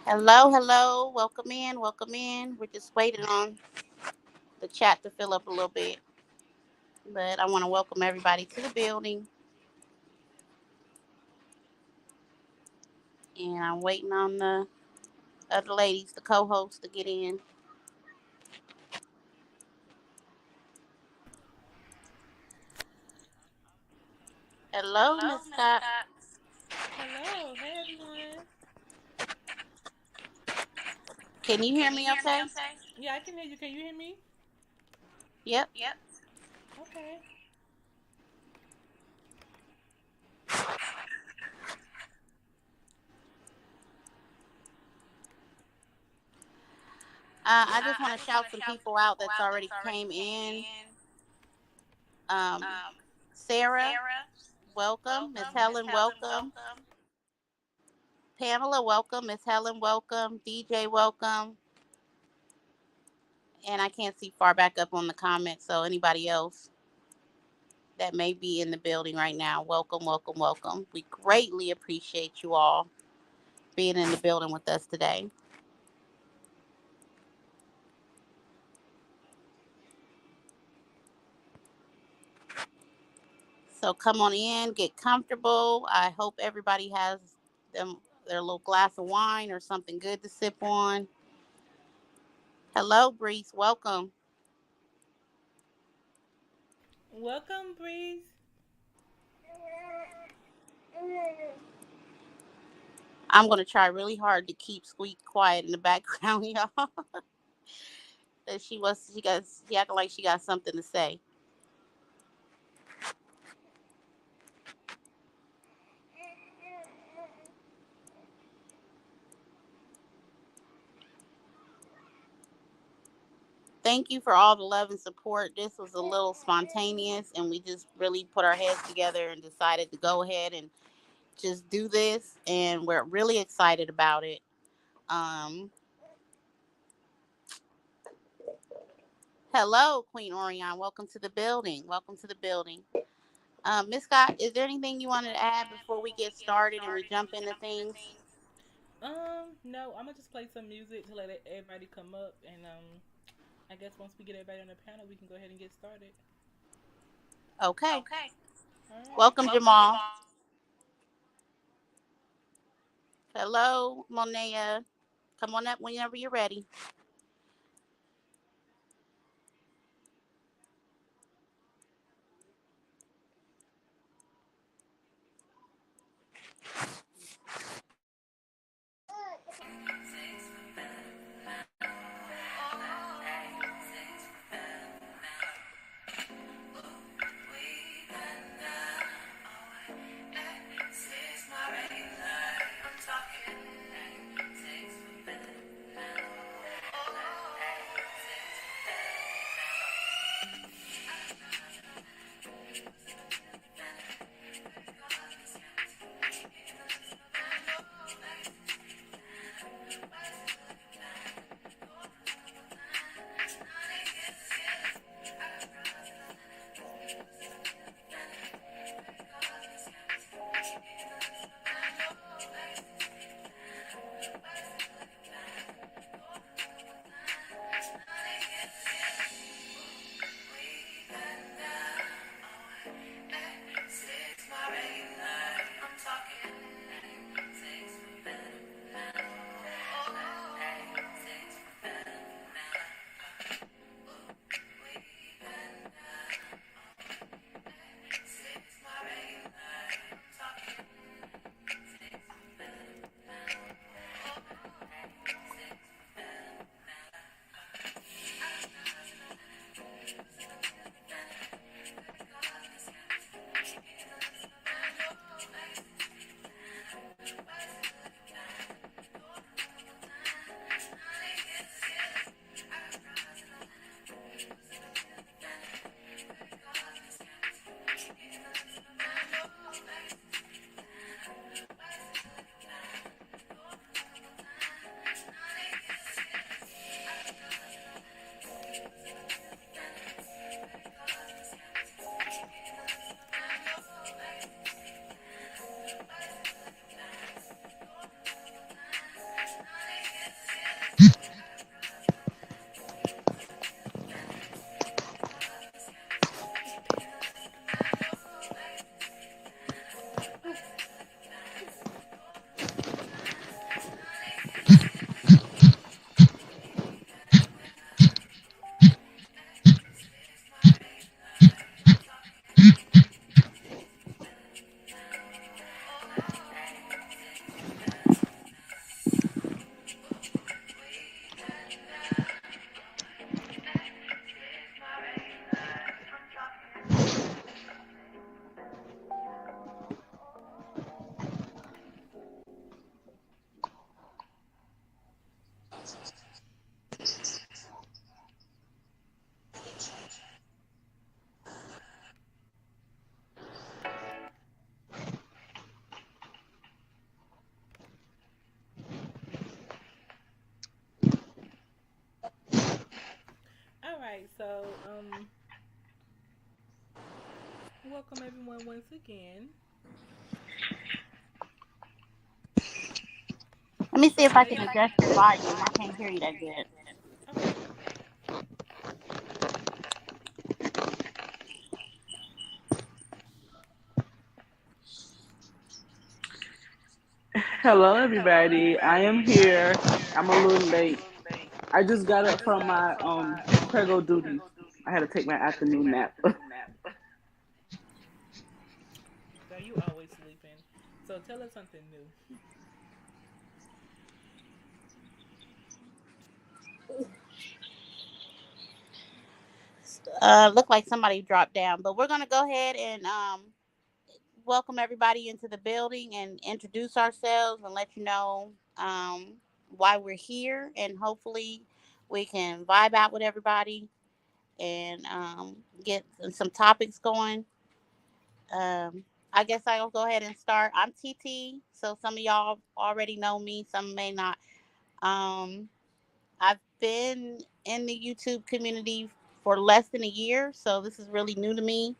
Hello, hello. Welcome in, welcome in. We're just waiting on the chat to fill up a little bit. But I want to welcome everybody to the building. And I'm waiting on the other ladies, the co hosts, to get in. Hello, Hello, Miss Miss Scott. Scott. Hello, hey everyone. Can you hear Can you me hear me okay? okay? Yeah, I can hear you. Can you hear me? Yep. Yep. Okay. I just want I to just want shout to some shout some people out people that's out already that's already came came in. in. Um, Um, Sarah, Sarah, welcome. Miss welcome. Miss Helen, Helen, welcome. welcome. Pamela, welcome. Miss Helen, welcome. DJ, welcome. And I can't see far back up on the comments, so anybody else that may be in the building right now, welcome, welcome, welcome. We greatly appreciate you all being in the building with us today. So come on in, get comfortable. I hope everybody has them their little glass of wine or something good to sip on. Hello, Breeze. Welcome. Welcome, Breeze. I'm gonna try really hard to keep Squeak quiet in the background, y'all. That she acting like she got something to say. Thank you for all the love and support. This was a little spontaneous, and we just really put our heads together and decided to go ahead and just do this. And we're really excited about it. Um, Hello, Queen Orion. Welcome to the building. Welcome to the building. Miss Scott, is there anything you wanted to add before we get started and we jump into things? No, I'm gonna just play some music to let everybody come up, and I guess once we get everybody on the panel, we can go ahead and get started. Okay. Okay. All right. Welcome, Welcome, Jamal. Jamal. Hello, Monea. Come on up whenever you're ready. So welcome everyone once again. Let me see So if I today, can adjust your volume. I can't hear you that good. okay. Hello, everybody. I am here. I'm a little late. I just got up from my Prego duties. I had to take my afternoon nap. Girl, you always sleeping. So tell us something new. Look like somebody dropped down, but we're gonna go ahead and welcome everybody into the building and introduce ourselves and let you know why we're here, and hopefully we can vibe out with everybody and get some topics going. Um, I guess I'll go ahead and start. I'm TT, so some of y'all already know me, some may not. Um, I've been in the YouTube community for less than a year, so this is really new to me.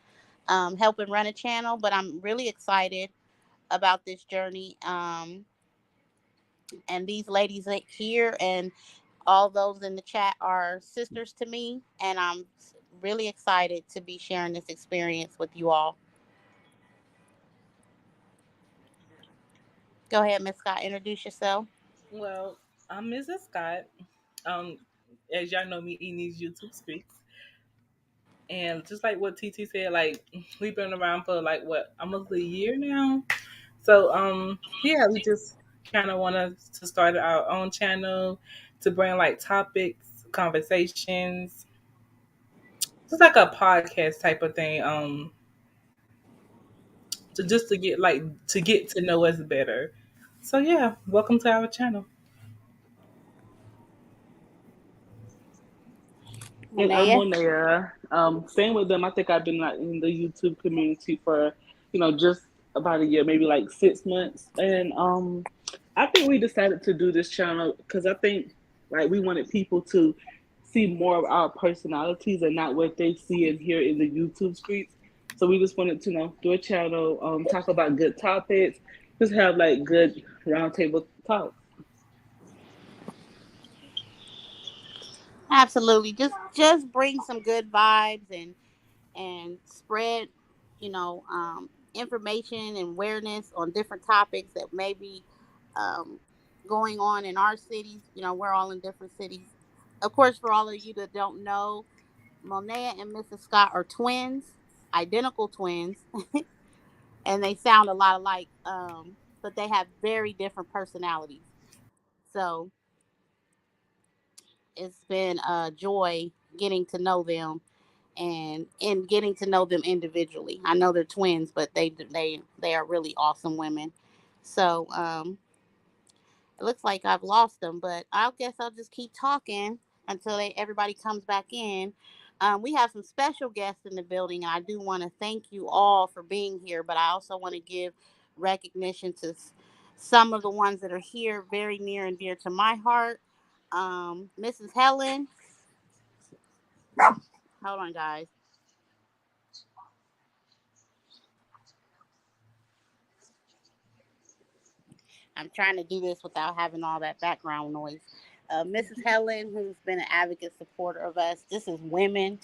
Helping run a channel, but I'm really excited about this journey. And these ladies here and all those in the chat are sisters to me, and I'm really excited to be sharing this experience with you all. Go ahead, Miss Scott, introduce yourself. Well, I'm Mrs. Scott. Um, as y'all know me in these YouTube streets. And just like what TT said, like we've been around for like what almost a year now. So yeah, we just kind of want to start our own channel to bring like topics, conversations, just like a podcast type of thing. To just to get to know us better. So yeah, welcome to our channel. And I'm Monet. Monea. Same with them. I think I've been like in the YouTube community for, just about a year, maybe like 6 months. And I think we decided to do this channel because I think like we wanted people to see more of our personalities and not what they see and hear in the YouTube streets. So we just wanted to, do a channel, talk about good topics, just have like good roundtable talks. Absolutely. Just bring some good vibes and spread, information and awareness on different topics that may be um, going on in our cities. We're all in different cities. Of course, for all of you that don't know, Monet and Mrs. Scott are twins, identical twins, and they sound a lot alike, but they have very different personalities. So it's been a joy getting to know them and getting to know them individually. I know they're twins, but they are really awesome women. So it looks like I've lost them, but I guess I'll just keep talking until everybody comes back in. We have some special guests in the building, and I do want to thank you all for being here. But I also want to give recognition to some of the ones that are here, very near and dear to my heart. Mrs. Helen, hold on, guys. I'm trying to do this without having all that background noise. Mrs. Helen, who's been an advocate supporter of us. This is women.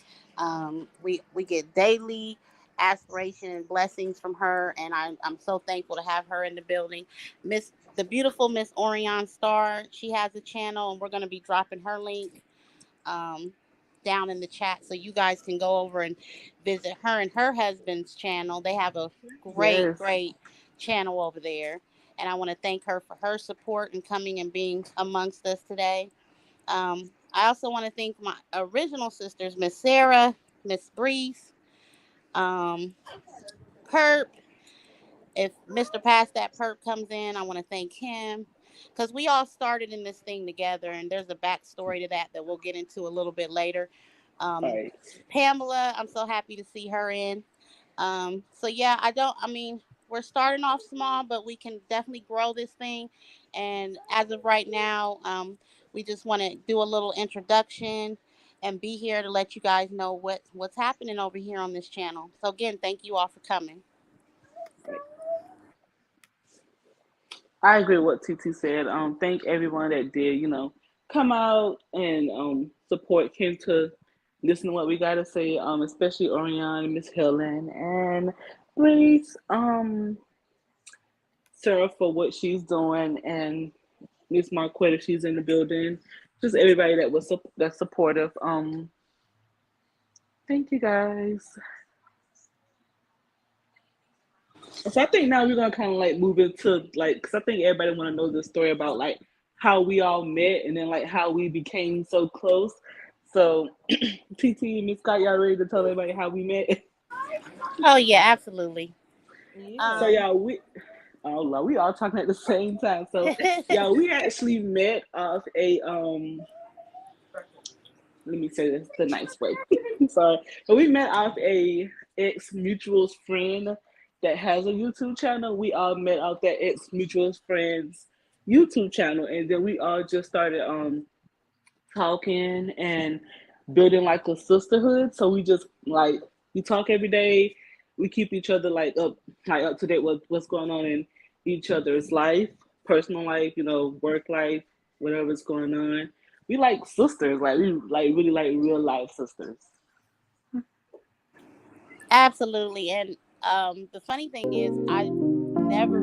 We get daily aspiration and blessings from her, and I'm so thankful to have her in the building. The beautiful Miss Orion Star. She has a channel, and we're going to be dropping her link um, down in the chat so you guys can go over and visit her and her husband's channel. They have a great, Yes. great channel over there. And I want to thank her for her support and coming and being amongst us today. I also want to thank my original sisters, Miss Sarah, Miss Breeze, um, Perp. If Mr. Past that Perp comes in, I want to thank him because we all started in this thing together, and there's a backstory to that we'll get into a little bit later. Um, Right. Pamela, I'm so happy to see her in. So yeah, I mean, we're starting off small, but we can definitely grow this thing. And as of right now, we just want to do a little introduction, and be here to let you guys know what's happening over here on this channel. So again, thank you all for coming. I agree with what TT said. Thank everyone that did, come out and support Kim to listen to what we gotta say. Especially Orion, Miss Helen, and Grace, Sarah for what she's doing, and Miss Marquette if she's in the building. Just everybody that's supportive. Thank you guys. So I think now we're gonna kind of like move into like, because I think everybody want to know the story about like how we all met and then like how we became so close. So, TT, Miss Scott, y'all ready to tell everybody how we met? Oh yeah, absolutely. Yeah. So Um, oh Lord, we all talking at the same time. So yeah, we actually met off a let me say this the nice way. Sorry. So we met off a ex mutual's friend that has a YouTube channel. We all met off that ex mutual's friend's YouTube channel, and then we all just started talking and building like a sisterhood. So we just like we talk every day. We keep each other like up to date with what's going on in each other's life, personal life, work life, whatever's going on. We like sisters, like we like really like real life sisters. Absolutely. And the funny thing is, I never.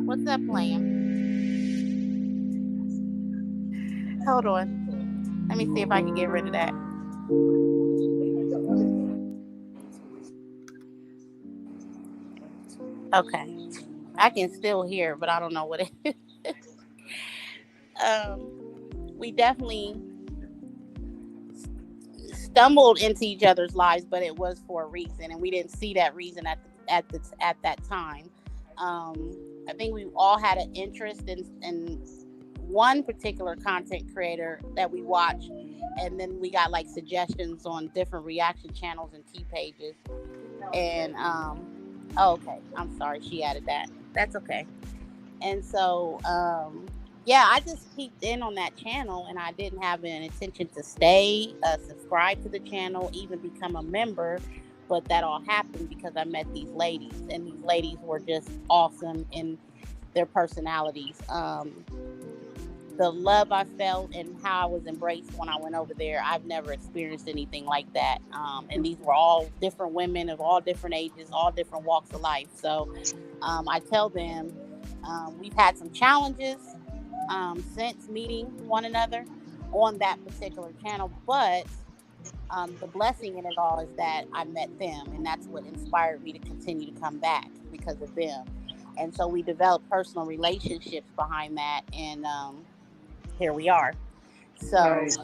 What's that playing? Hold on. Let me see if I can get rid of that. Okay. I can still hear, but I don't know what it is. We definitely stumbled into each other's lives, but it was for a reason, and we didn't see that reason at that time. I think we all had an interest in one particular content creator that we watched, and then we got like suggestions on different reaction channels and T pages. And oh, okay, I'm sorry, she added that. That's okay. And so yeah, I just peeked in on that channel, and I didn't have an intention to stay, subscribe to the channel, even become a member. But that all happened because I met these ladies, and these ladies were just awesome in their personalities. The love I felt and how I was embraced when I went over there, I've never experienced anything like that. And these were all different women of all different ages, all different walks of life. So I tell them we've had some challenges since meeting one another on that particular channel, but the blessing in it all is that I met them, and that's what inspired me to continue to come back because of them. And so we developed personal relationships behind that, and here we are. So Right.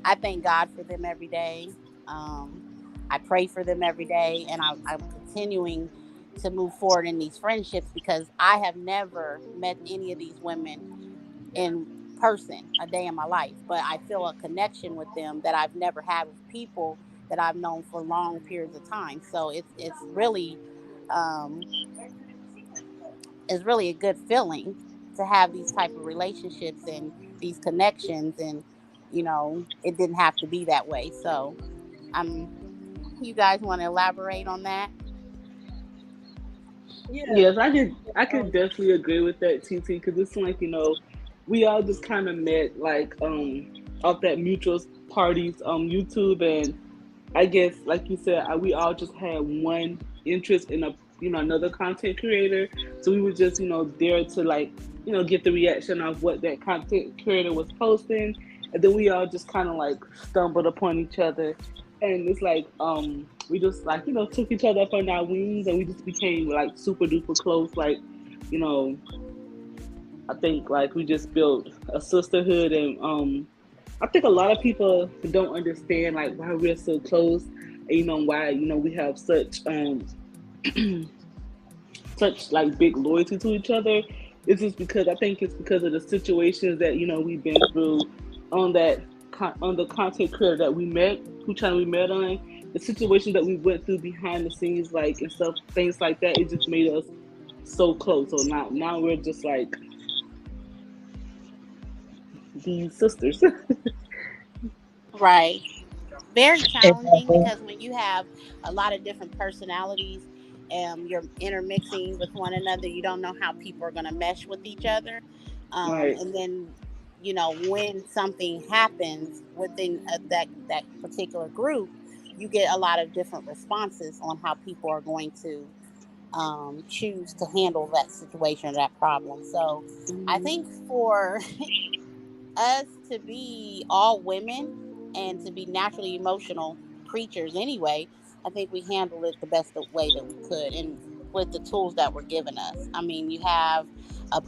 I thank God for them every day. I pray for them every day, and I'm continuing to move forward in these friendships because I have never met any of these women in person a day in my life, but I feel a connection with them that I've never had with people that I've known for long periods of time. So um, it's really a good feeling to have these type of relationships and these connections, and it didn't have to be that way. So I'm you guys want to elaborate on that? Yeah. Yes, I could definitely agree with that, TT, because it's like, we all just kind of met like off that mutual parties YouTube, and I guess like you said, we all just had one interest in another content creator, so we were just there to like get the reaction of what that content creator was posting, and then we all just kind of like stumbled upon each other, and it's like we just like took each other up on our wings, and we just became like super duper close, like you know I think like we just built a sisterhood, and I think a lot of people don't understand like why we're so close, and why we have such like big loyalty to each other. It's just because I think it's because of the situations that we've been through on that on the content creator that we met, who channel we met on, the situations that we went through behind the scenes, like and stuff, things like that. It just made us so close. So now we're just like these sisters. Right. Very challenging Exactly. because when you have a lot of different personalities and you're intermixing with one another, you don't know how people are going to mesh with each other. Right. And then, when something happens within that particular group, you get a lot of different responses on how people are going to choose to handle that situation or that problem. So I Mhm. think for us to be all women and to be naturally emotional creatures anyway, I think we handled it the best way that we could and with the tools that were given us. I mean, you have a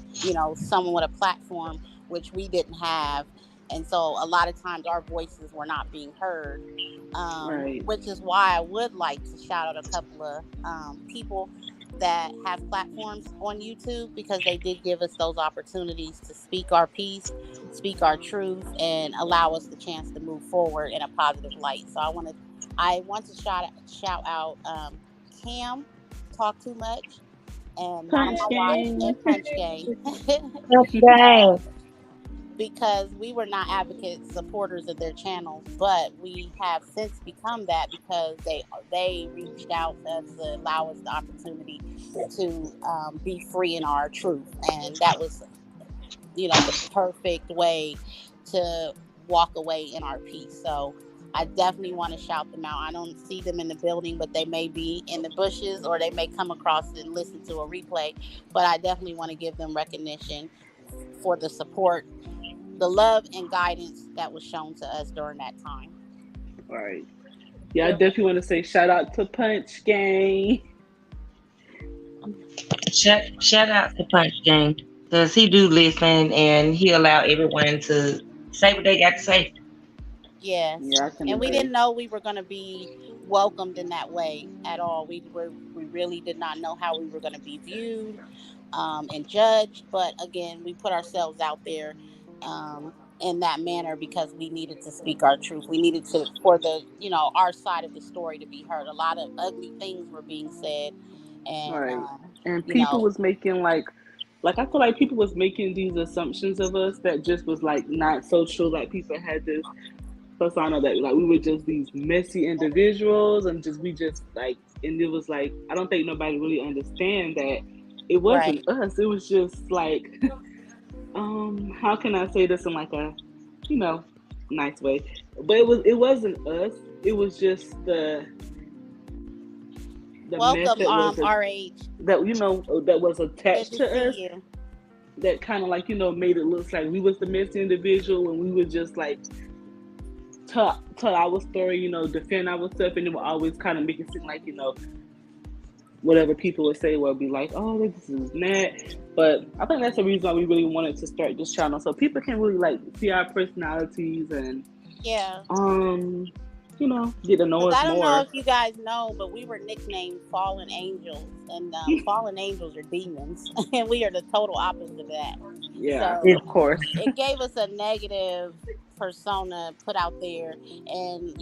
someone with a platform which we didn't have, and so a lot of times our voices were not being heard. Right. Which is why I would like to shout out a couple of people that have platforms on YouTube because they did give us those opportunities to speak our piece, speak our truth, and allow us the chance to move forward in a positive light. So I want to shout out Cam, Talk Too Much, and Mama Punch Watch game. and Punch Game. Dang. Because we were not advocate supporters of their channels, but we have since become that because they reached out to us to allow us the opportunity to be free in our truth, and that was the perfect way to walk away in our peace. So I definitely want to shout them out. I don't see them in the building, but they may be in the bushes or they may come across and listen to a replay. But I definitely want to give them recognition for the support, the love and guidance that was shown to us during that time. Right. Yeah, I Yep. definitely want to say shout out to Punch Gang. Shout out to Punch Game because he do listen and he allow everyone to say what they got to say. Yes. Yeah, I can And we agree. didn't know we were going to be welcomed in that way at all. We really did not know how we were going to be viewed and judged. But again, we put ourselves out there in that manner because we needed to speak our truth. We needed to for the our side of the story to be heard. A lot of ugly things were being said, and Right. And you people know, was making like I feel like people was making these assumptions of us that just was like not so true. Like people had this persona that like we were just these messy individuals and just we just like and it was like I don't think nobody really understand that it wasn't right. us. It was just like how can I say this in like a you know nice way. But it wasn't us. It was just the mess Welcome, that was RH. that was Good attached to to us see you. that kind of like made it look like we was the messy individual and we were just like tell our story, defend ourselves, and it would always kind of make it seem like whatever people would say will be like, oh, this is that. But I think that's the reason why we really wanted to start this channel so people can really like see our personalities and Yeah. um get to know Because us I don't know more. if you guys know, but we were nicknamed fallen angels, and fallen angels are demons, and we are the total opposite of that. Yeah, So Of course. it gave us a negative persona put out there, and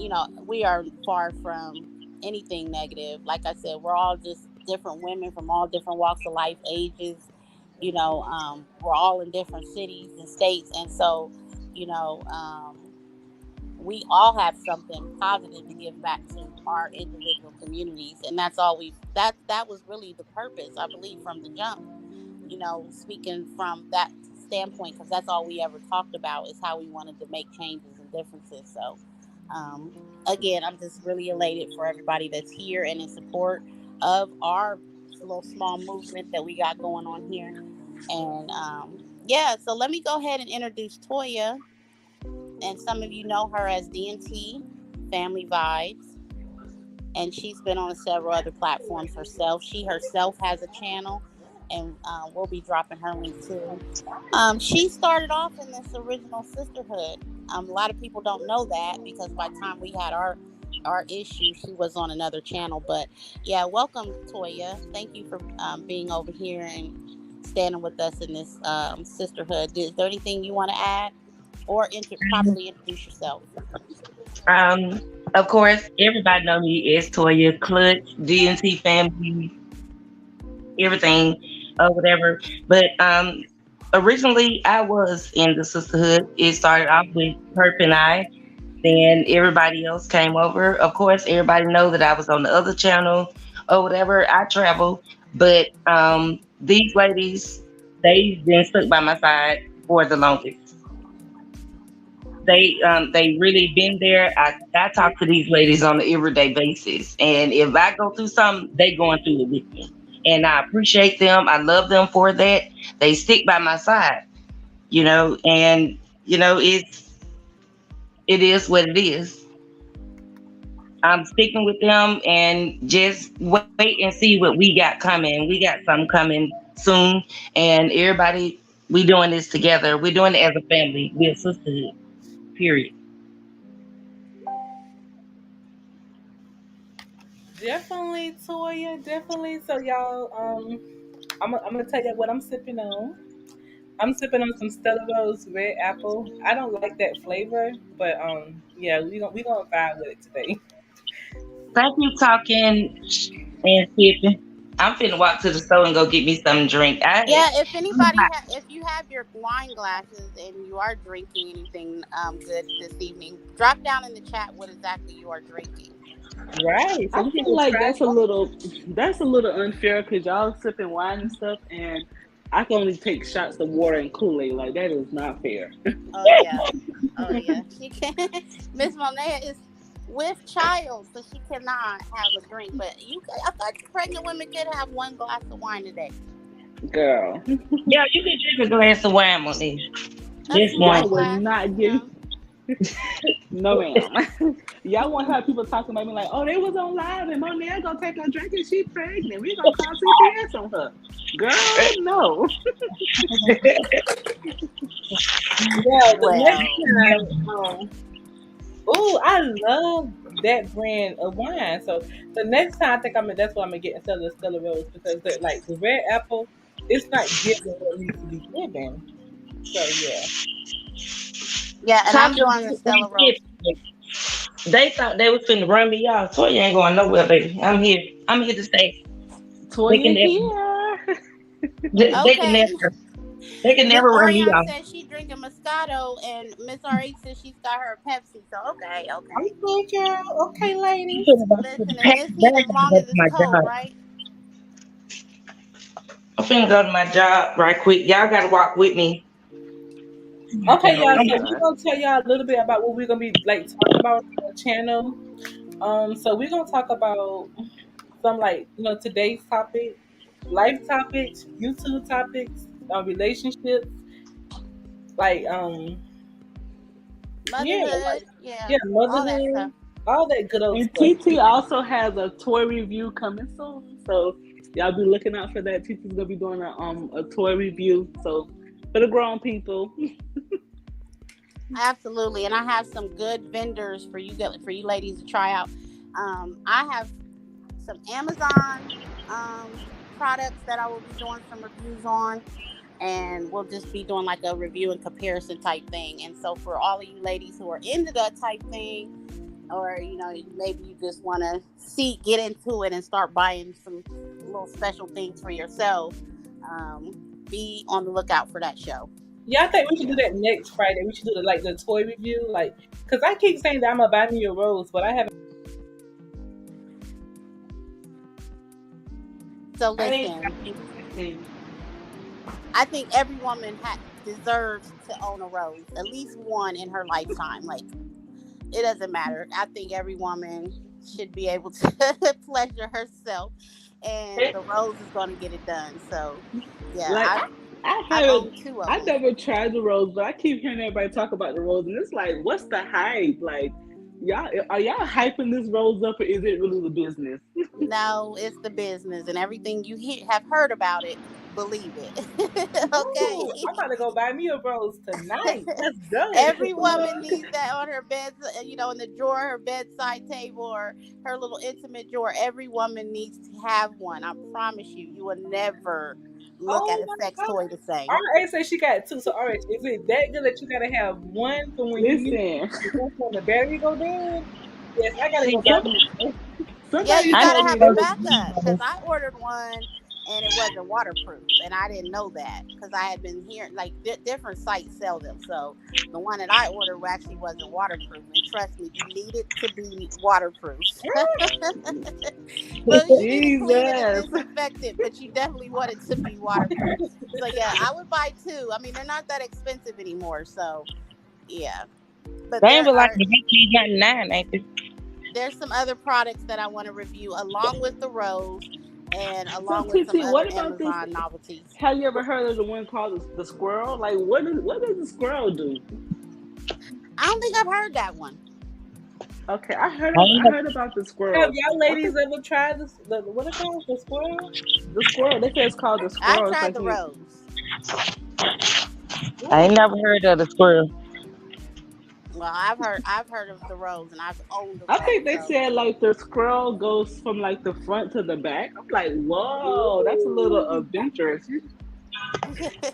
we are far from anything negative. Like I said, we're all just different women from all different walks of life, ages. We're all in different cities and states, and so you know. We all have something positive to give back to our individual communities, and that's all that was really the purpose, I believe, from the jump. Speaking from that standpoint, because that's all we ever talked about is how we wanted to make changes and differences. So um, again, I'm just really elated for everybody that's here and in support of our little small movement that we got going on here. And yeah, so let me go ahead and introduce Toya, and some of you know her as DNT Family Vibes, and she's been on several other platforms herself. She herself has a channel, and we'll be dropping her link too. She started off in this original sisterhood. A lot of people don't know that because by the time we had our issue, she was on another channel. But yeah, welcome, Toya. Thank you for being over here and standing with us in this sisterhood. Is there anything you want to add? Or properly introduce yourself. Um, of course, everybody know me as Toya Clutch, DNC family, everything or whatever. But originally I was in the sisterhood. It started off with Herp and I. Then everybody else came over. Of course, everybody know that I was on the other channel or whatever. I travel, but these ladies, they've been stuck by my side for the longest. They really been there. I talk to these ladies on an everyday basis, and if I go through something, they going through it with me, and I appreciate them. I love them for that. They stick by my side, and it is what it is. I'm sticking with them, and just wait and see what we got coming. We got something coming soon, and everybody, we doing this together. We're doing it as a family. We're a sisterhood. Period. Definitely, Toya. Definitely. So y'all, I'm gonna tell you what I'm sipping on. I'm sipping on some Stella Rose Red Apple. I don't like that flavor, but yeah, we gonna vibe with it today. Thank you talking and sipping. I'm finna walk to the store and go get me something to drink. Yeah, if you have your wine glasses and you are drinking anything good this evening, drop down in the chat what exactly you are drinking. Right. So I we can feel go like try that's a little unfair because y'all sipping wine and stuff, and I can only take shots of water and Kool-Aid. Like that is not fair. Oh yeah, oh yeah. She can. Miss Monet is with child, so she cannot have a drink. But I thought pregnant women could have one glass of wine a day. Girl, Yeah, you can drink a glass of wine, Monique. A Just small y'all one. would glass, not you give. know. No, ma'am. Y'all want to have people talking about me like, oh, they was on live and Monet gonna take a drink and she pregnant. We gonna call CPS on her. Girl, no. Yeah, the next Well, time. Oh, I love that brand of wine. So the next time I think that's what I'm gonna get instead of the Stella Rose because like the red apple, it's not giving what it needs to be given. So yeah. yeah, and I'm Talking doing the Stella Rose. they thought they was finna run me off. Toya ain't going nowhere, baby. I'm here. I'm here to stay. They can Toya never, here. they can Okay. never, they can Miss never run me Ariane off. says she drinking Moscato, and Miss RH says she's got her Pepsi. So okay. I'm good, girl. Okay, lady. Listen, in this heat, as long as it's cold, right? I'm finna go to my job right quick. Y'all gotta walk with me. Okay, y'all. So Okay. we're gonna tell y'all a little bit about what we're gonna be like talking about on the channel. So we're gonna talk about some like today's topic, life topics, YouTube topics, relationships, like Motherhood, yeah, all that stuff. motherhood, all that good old And stuff. TT also has a toy review coming soon, so y'all be looking out for that. TT's gonna be doing a toy review, so for the grown people. Absolutely, and I have some good vendors for you ladies to try out. I have some Amazon products that I will be doing some reviews on, and we'll just be doing like a review and comparison type thing. And so for all of you ladies who are into that type thing, or maybe you just want to get into it and start buying some little special things for yourself, be on the lookout for that show. Yeah, I think we should do that next Friday. We should do the toy review, because I keep saying that I'm gonna buy me a rose, but I haven't. So listen, I think every woman deserves to own a rose, at least one in her lifetime. Like, it doesn't matter. I think every woman should be able to pleasure herself, and the rose is going to get it done. So, yeah, Like, I own two of I them. never tried the rose, but I keep hearing everybody talk about the rose, and it's like, what's the hype? Like, are y'all hyping this rose up, or is it really the business? No, it's the business, and everything you have heard about it, believe it. Okay. Ooh, I'm about to go buy me a rose tonight. Let's go. Every woman needs that on her bed, in the drawer, her bedside table, or her little intimate drawer. Every woman needs to have one. I promise you, you will never look at a sex toy the same. RA said she got two. So RA, is it that good that you gotta have one for when you need when the battery go down? Yes, I gotta go. Yeah, you gotta have a backup, because I ordered one and it wasn't waterproof, and I didn't know that because I had been hearing like different sites sell them. So the one that I ordered actually wasn't waterproof, and trust me, you need it to be waterproof. So you need to clean it and Jesus. disinfect it, but you definitely want it to be waterproof. So yeah, I would buy two. I mean, they're not that expensive anymore, so yeah. But They ain't there but like are the 1999, ain't it? there's some other products that I want to review along with the rose and So along with some TT, other what about this? Amazon novelties. Have you ever heard of the one called the squirrel? Like, what does the squirrel do? I don't think I've heard that one. Okay, I ain't I heard about the Have squirrel. y'all What ladies ever tried this? What it called? The squirrel? the squirrel? They say it's called the I squirrel. It's tried like the you. rose. I ain't never heard of the squirrel. Well, I've heard of the rose, and I've owned the I rose. think they So said like the squirrel goes from like the front to the back. I'm like, whoa, that's a little adventurous.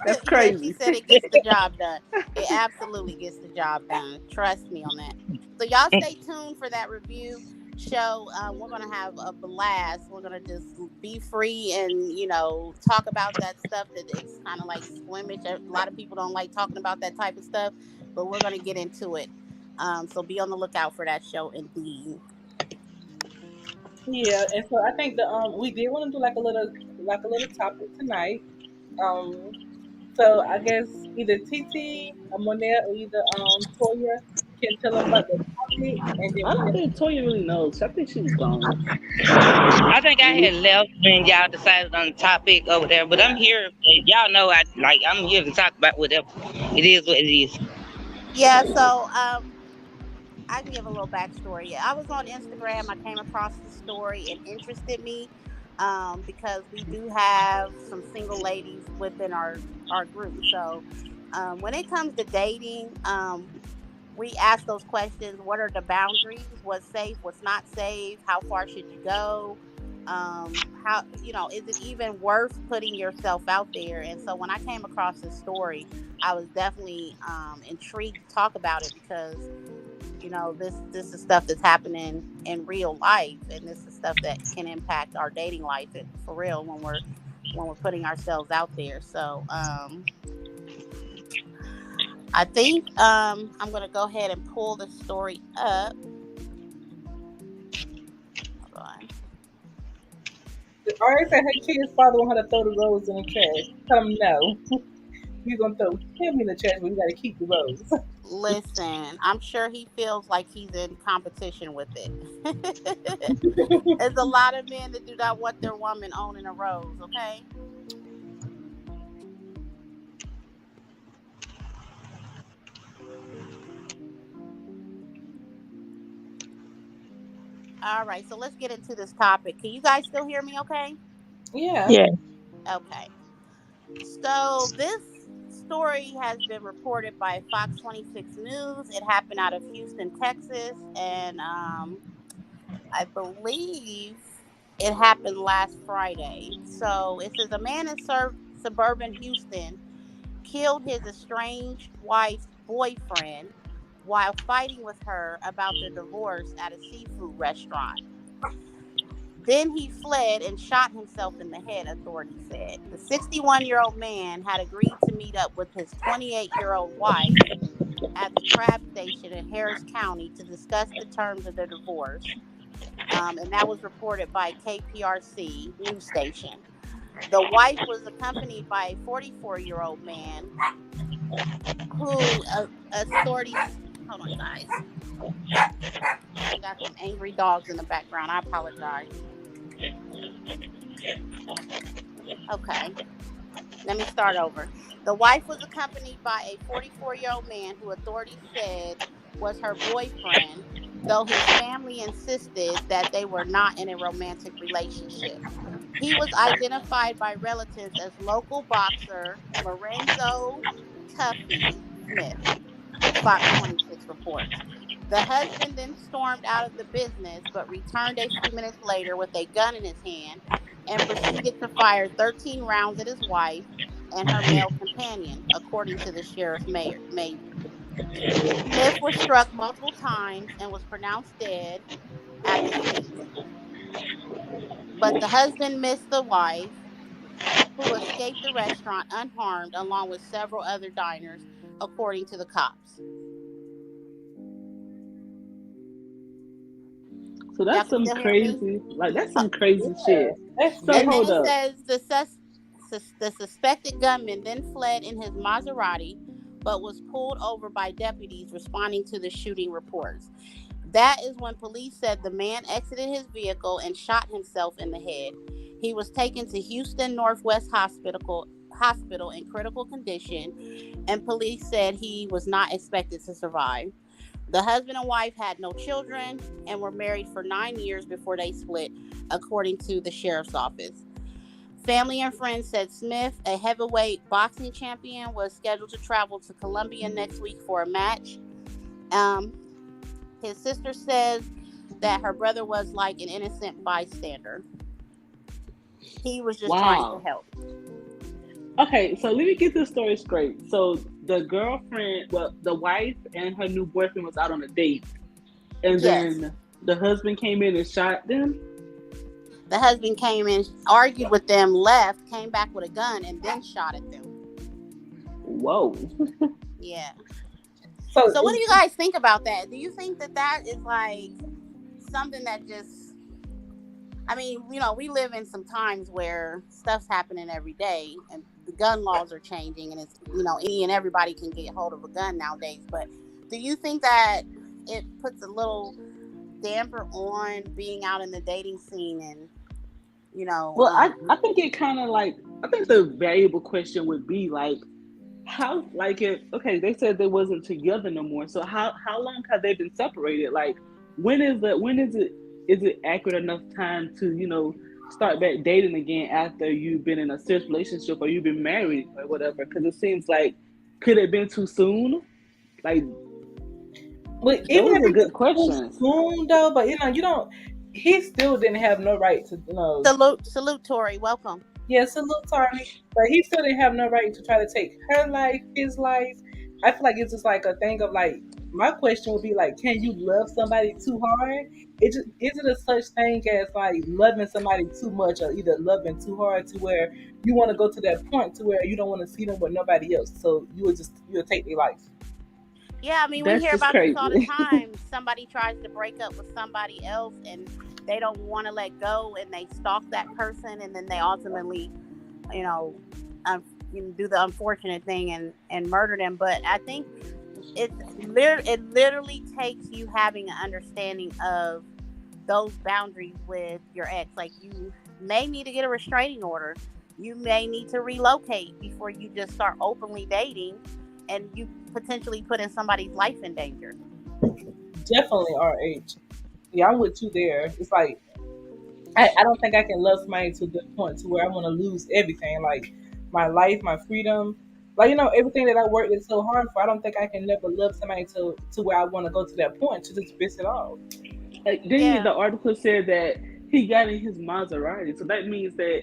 That's yeah, she crazy. said it gets the job done. It absolutely gets the job done. Trust me on that. So y'all stay tuned for that review show. We're gonna have a blast. We're gonna just be free and talk about that stuff that it's kind of like squimish. A lot of people don't like talking about that type of stuff, but we're gonna get into it. So be on the lookout for that show indeed. Yeah, and so I think the we did want to do like a little topic tonight. Um, so I guess either TT or Monet or either Toya can tell them about the topic, and then I we don't can. think Toya really knows. I think she's gone. I think I had left when y'all decided on the topic over there, but I'm here. Y'all know I'm here to talk about whatever. It is what it is. Yeah. So I can give a little backstory. Yeah, I was on Instagram. I came across the story and interested me because we do have some single ladies within our group. So when it comes to dating, we ask those questions: what are the boundaries? What's safe? What's not safe? How far should you go? How is it even worth putting yourself out there? And so when I came across this story, I was definitely intrigued to talk about it because this is stuff that's happening in real life, and this is stuff that can impact our dating life for real when we're putting ourselves out there. So I think I'm gonna go ahead and pull the story up. Hold on. Ari said her kid's father want her to throw the rose in the trash. Tell him no. You're gonna throw him in the trash, but you gotta keep the rose. Listen, I'm sure he feels like he's in competition with it. There's a lot of men that do not want their woman owning a rose, okay? All right, so let's get into this topic. Can you guys still hear me okay? Yeah. Yeah. Okay. So this story has been reported by Fox 26 News. It happened out of Houston, Texas, and I believe it happened last Friday. So it says a man in suburban Houston killed his estranged wife's boyfriend while fighting with her about their divorce at a seafood restaurant. Then he fled and shot himself in the head, authorities said. The 61-year-old man had agreed to meet up with his 28-year-old wife at the Crab Station in Harris County to discuss the terms of their divorce. And that was reported by KPRC news station. The wife was accompanied by a 44-year-old man who authorities. Hold on, guys. I got some angry dogs in the background. I apologize. Okay, let me start over. The wife was accompanied by a 44-year-old man who authorities said was her boyfriend, though his family insisted that they were not in a romantic relationship. He was identified by relatives as local boxer Lorenzo Tuffy Smith, Fox 26 reports. The husband then stormed out of the business, but returned a few minutes later with a gun in his hand and proceeded to fire 13 rounds at his wife and her male companion, according to the sheriff's mayor. Smith was struck multiple times and was pronounced dead at the scene. But the husband missed the wife. who escaped the restaurant unharmed along with several other diners, according to the cops. So Y'all that's can some still hear me? crazy, like that's some crazy shit. That's So And then hold it up. says the suspected gunman then fled in his Maserati, but was pulled over by deputies responding to the shooting reports. That is when police said the man exited his vehicle and shot himself in the head. He was taken to Houston Northwest Hospital in critical condition, and police said he was not expected to survive. The husband and wife had no children and were married for 9 years before they split, according to the sheriff's office. Family and friends said Smith, a heavyweight boxing champion, was scheduled to travel to Colombia next week for a match. Um, his sister says that her brother was like an innocent bystander. He was just trying to Wow. help. Okay, so let me get this story straight. So the girlfriend, well, the wife and her new boyfriend was out on a date, and Yes. then the husband came in and shot them. The husband came in, argued with them, left, came back with a gun, and then shot at them. Whoa. Yeah. So, So what do you guys think about that? Do you think that that is like something that just, I mean, you know, we live in some times where stuff's happening every day and the gun laws are changing and it's, you know, any and everybody can get hold of a gun nowadays. But do you think that it puts a little damper on being out in the dating scene and, you know? Well, I think it kind of like, I think the valuable question would be like, how, like if, okay, they said they wasn't together no more. So how long have they been separated? Like, when is it accurate enough time to, you know, start back dating again after you've been in a serious relationship or you've been married or whatever? Because it seems like, could it have been too soon? Like, but even those if are it good was questions. too soon though, but you know, you don't. He still didn't have no right to, you know. Salute, Tori. Welcome. Yeah, salute Tori, but he still didn't have no right to try to take her life, his life. I feel like it's just like a thing of like. My question would be like, can you love somebody too hard? Is it a such thing as like loving somebody too much, or either loving too hard to where you want to go to that point to where you don't want to see them with nobody else, so you'll take their life. Yeah, I mean, we That's hear just about this all the crazy. time. Somebody tries to break up with somebody else and they don't want to let go and they stalk that person and then they ultimately, you know, do the unfortunate thing and murder them. But I think it literally takes you having an understanding of those boundaries with your ex. Like, you may need to get a restraining order. You may need to relocate before you just start openly dating and you potentially putting somebody's life in danger. Definitely RH. Yeah, I'm with you there. It's like I don't think I can love somebody to the point to where I want to lose everything, like my life, my freedom, like you know everything that I worked so hard for. I don't think I can never love somebody to where I want to go to that point to just miss it all. Then Yeah. the article said that he got in his Maserati, so that means that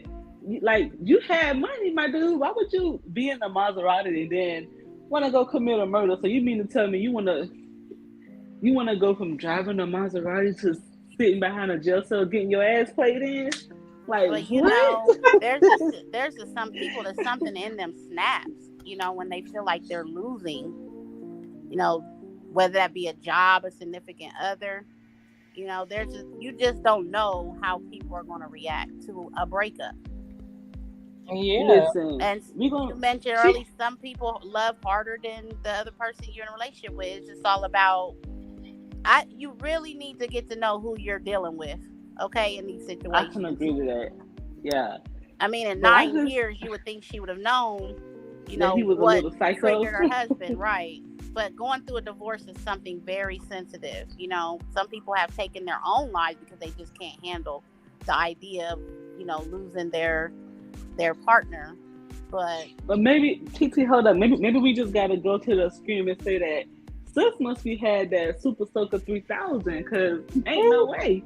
like you had money, my dude. Why would you be in a Maserati and then want to go commit a murder? So you mean to tell me you want to go from driving a Maserati to sitting behind a jail cell getting your ass played in? Like But you what? know, there's just some people that something in them snaps, you know, when they feel like they're losing, you know, whether that be a job, a significant other, you know, you just don't know how people are going to react to a breakup. Yeah, Listen, And we you gonna mentioned she. early, some people love harder than the other person you're in a relationship with. It's just all about, you really need to get to know who you're dealing with, okay, in these I can situations. agree to that. Yeah, I mean, in but I 9 years, you would think she would have known, you that know, he was a what little psycho. triggered her husband, right? But going through a divorce is something very sensitive. You know, some people have taken their own lives because they just can't handle the idea of, you know, losing their partner. But But maybe TT, hold up. Maybe we just gotta go to the screen and say that Sis must be had that Super Soaker 3000 because ain't no way.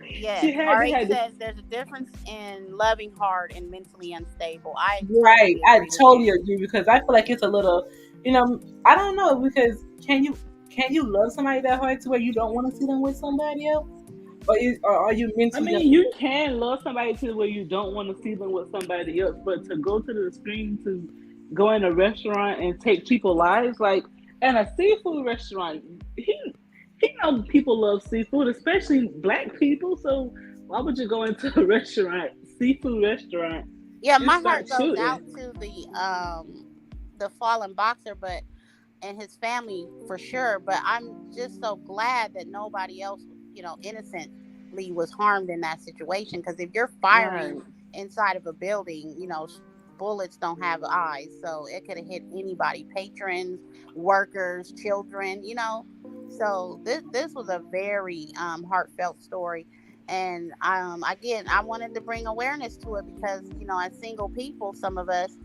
yes, She had RH this. says there's a difference in loving hard and mentally unstable. I right. totally I agree with totally you. agree because I feel like it's a little, you know, I don't know because can you love somebody that hard to where you don't want to see them with somebody else? or are you I mentally mean, you can love somebody to where you don't want to see them with somebody else, but to go to the screen to go in a restaurant and take people's lives, like in a seafood restaurant, he know people love seafood, especially black people. So why would you go into a restaurant, seafood restaurant, Yeah, and my start heart goes out shooting? to the fallen boxer, but and his family for sure. But I'm just so glad that nobody else, innocently was harmed in that situation. Because if you're Right, firing inside of a building, bullets don't have eyes, so it could have hit anybody, patrons, workers, children. So this was a very heartfelt story. And again, I wanted to bring awareness to it because as single people, some of us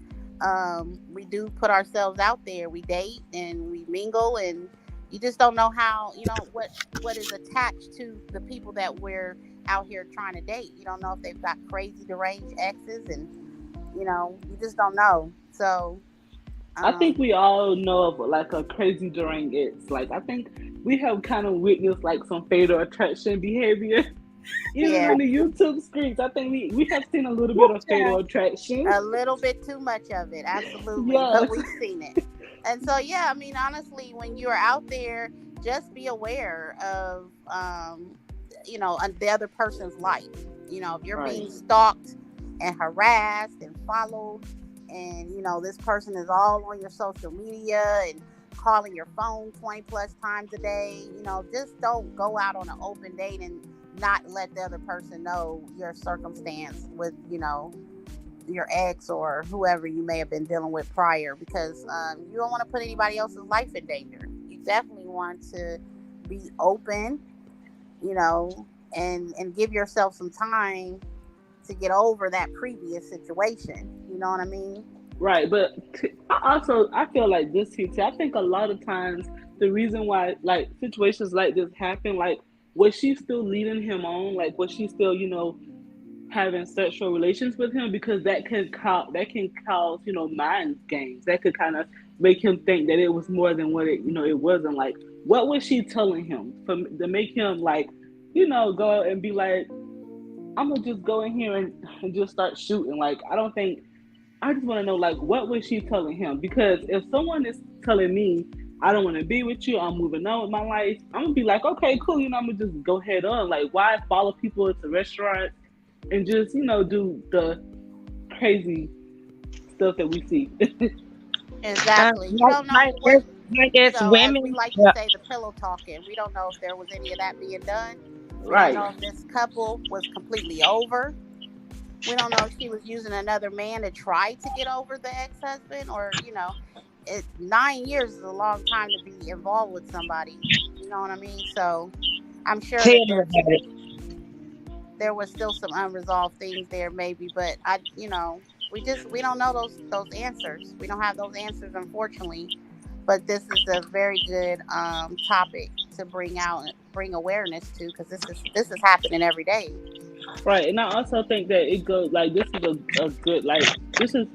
we do put ourselves out there. We date and we mingle, and you just don't know how what is attached to the people that we're out here trying to date. You don't know if they've got crazy deranged exes, and you just don't know. So I think um we all know of like a crazy during it's like I think we have kind of witnessed like some fatal attraction behavior even yeah, in the YouTube screens. I think we have seen a little bit whoop of fatal child. attraction. a little bit too much of it, absolutely, but Yes. we've seen it. And so yeah, I mean, honestly, when you're out there, just be aware of the other person's life. If you're Right. being stalked and harassed and followed, and this person is all on your social media and calling your phone 20 plus times a day, just don't go out on an open date and not let the other person know your circumstance with your ex or whoever you may have been dealing with prior, because you don't want to put anybody else's life in danger. You definitely want to be open, you know and give yourself some time to get over that previous situation. You know what I mean? Right, but I feel like this here too. I think a lot of times the reason why like situations like this happen, like was she still leading him on? Like was she still, having sexual relations with him? Because that can cause mind games. That could kind of make him think that it was more than what it wasn't. Like what was she telling him to make him like go out and be like, I'm gonna just go in here and just start shooting? Like I just want to know, like, what was she telling him? Because if someone is telling me, I don't want to be with you, I'm moving on with my life, I'm going to be like, okay, cool, I'm going to just go head on. Like, why follow people into restaurants and just, do the crazy stuff that we see? Exactly. You Like, don't know what. like it's As we women. like to say, the pillow talking. We don't know if there was any of that being done. We don't Right. know if this couple was completely over. We don't know if she was using another man to try to get over the ex-husband, or 9 years is a long time to be involved with somebody. You know what I mean? So I'm sure Tell that me about it. there was still some unresolved things there, maybe, but we don't know those answers. We don't have those answers, unfortunately. But this is a very good topic to bring awareness to, because this is happening every day. Right. And I also think that it goes like this is a good, like, this is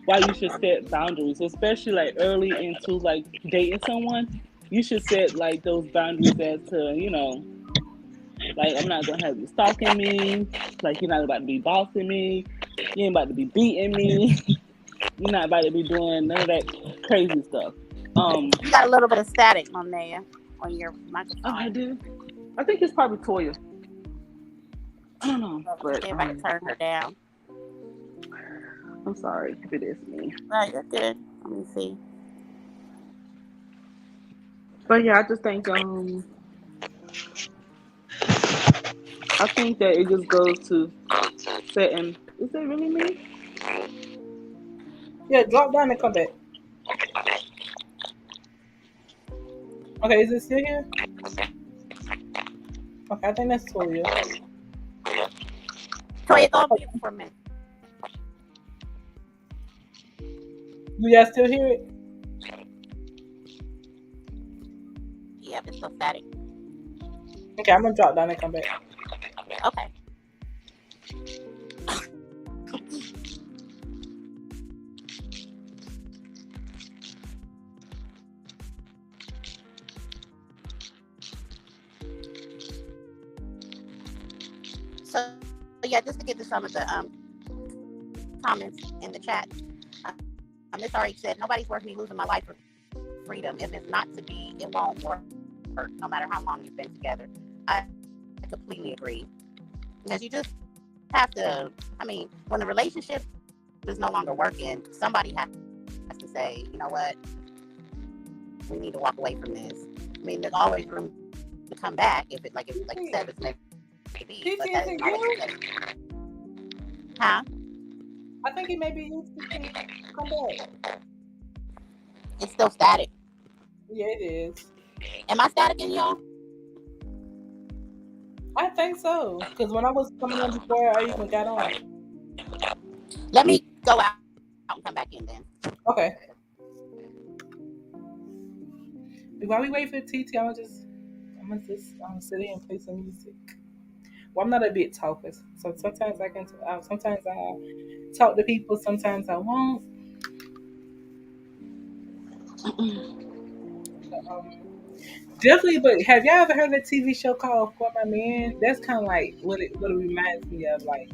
why you should set boundaries, especially like early into like dating someone. You should set like those boundaries as to, like, I'm not gonna have you stalking me. Like, you're not about to be bossing me. You ain't about to be beating me. You're not about to be doing none of that crazy stuff. You got a little bit of static, Monet, on your Oh, I microphone. do. I think it's probably Toya. I don't know, but See if I can turn her down. I'm sorry if it is me. No, you're good. Let me see. But yeah, I just think I think that it just goes to setting. Is it really me? Yeah, drop down and come back. Okay, is it still here? Okay, I think that's Toya. Toya, go on mute for a minute. Do y'all still hear it? Yep, it's still static. Okay, I'm gonna drop down and come back. Okay. So yeah, just to get to some of the comments in the chat. Miss RH said, nobody's worth me losing my life for freedom. If it's not to be, it won't work, no matter how long you've been together. I completely agree. Because you just have to, I mean, when the relationship is no longer working, somebody has to say, you know what, we need to walk away from this. I mean, there's always room to come back if it, like you said, it's maybe, but that is not what you said. Huh? I think it may be used to come back. It's still static. Yeah, it is. Am I static in y'all? I think so. Because when I was coming on before I even got on. Let me go out and come back in then. Okay. While we wait for TT, I'm gonna just sit here and play some music. Well, I'm not a big talker, so sometimes I can. Sometimes I talk to people. Sometimes I won't. Definitely, but have y'all ever heard of a TV show called For My Man? That's kind of like what it reminds me of, like,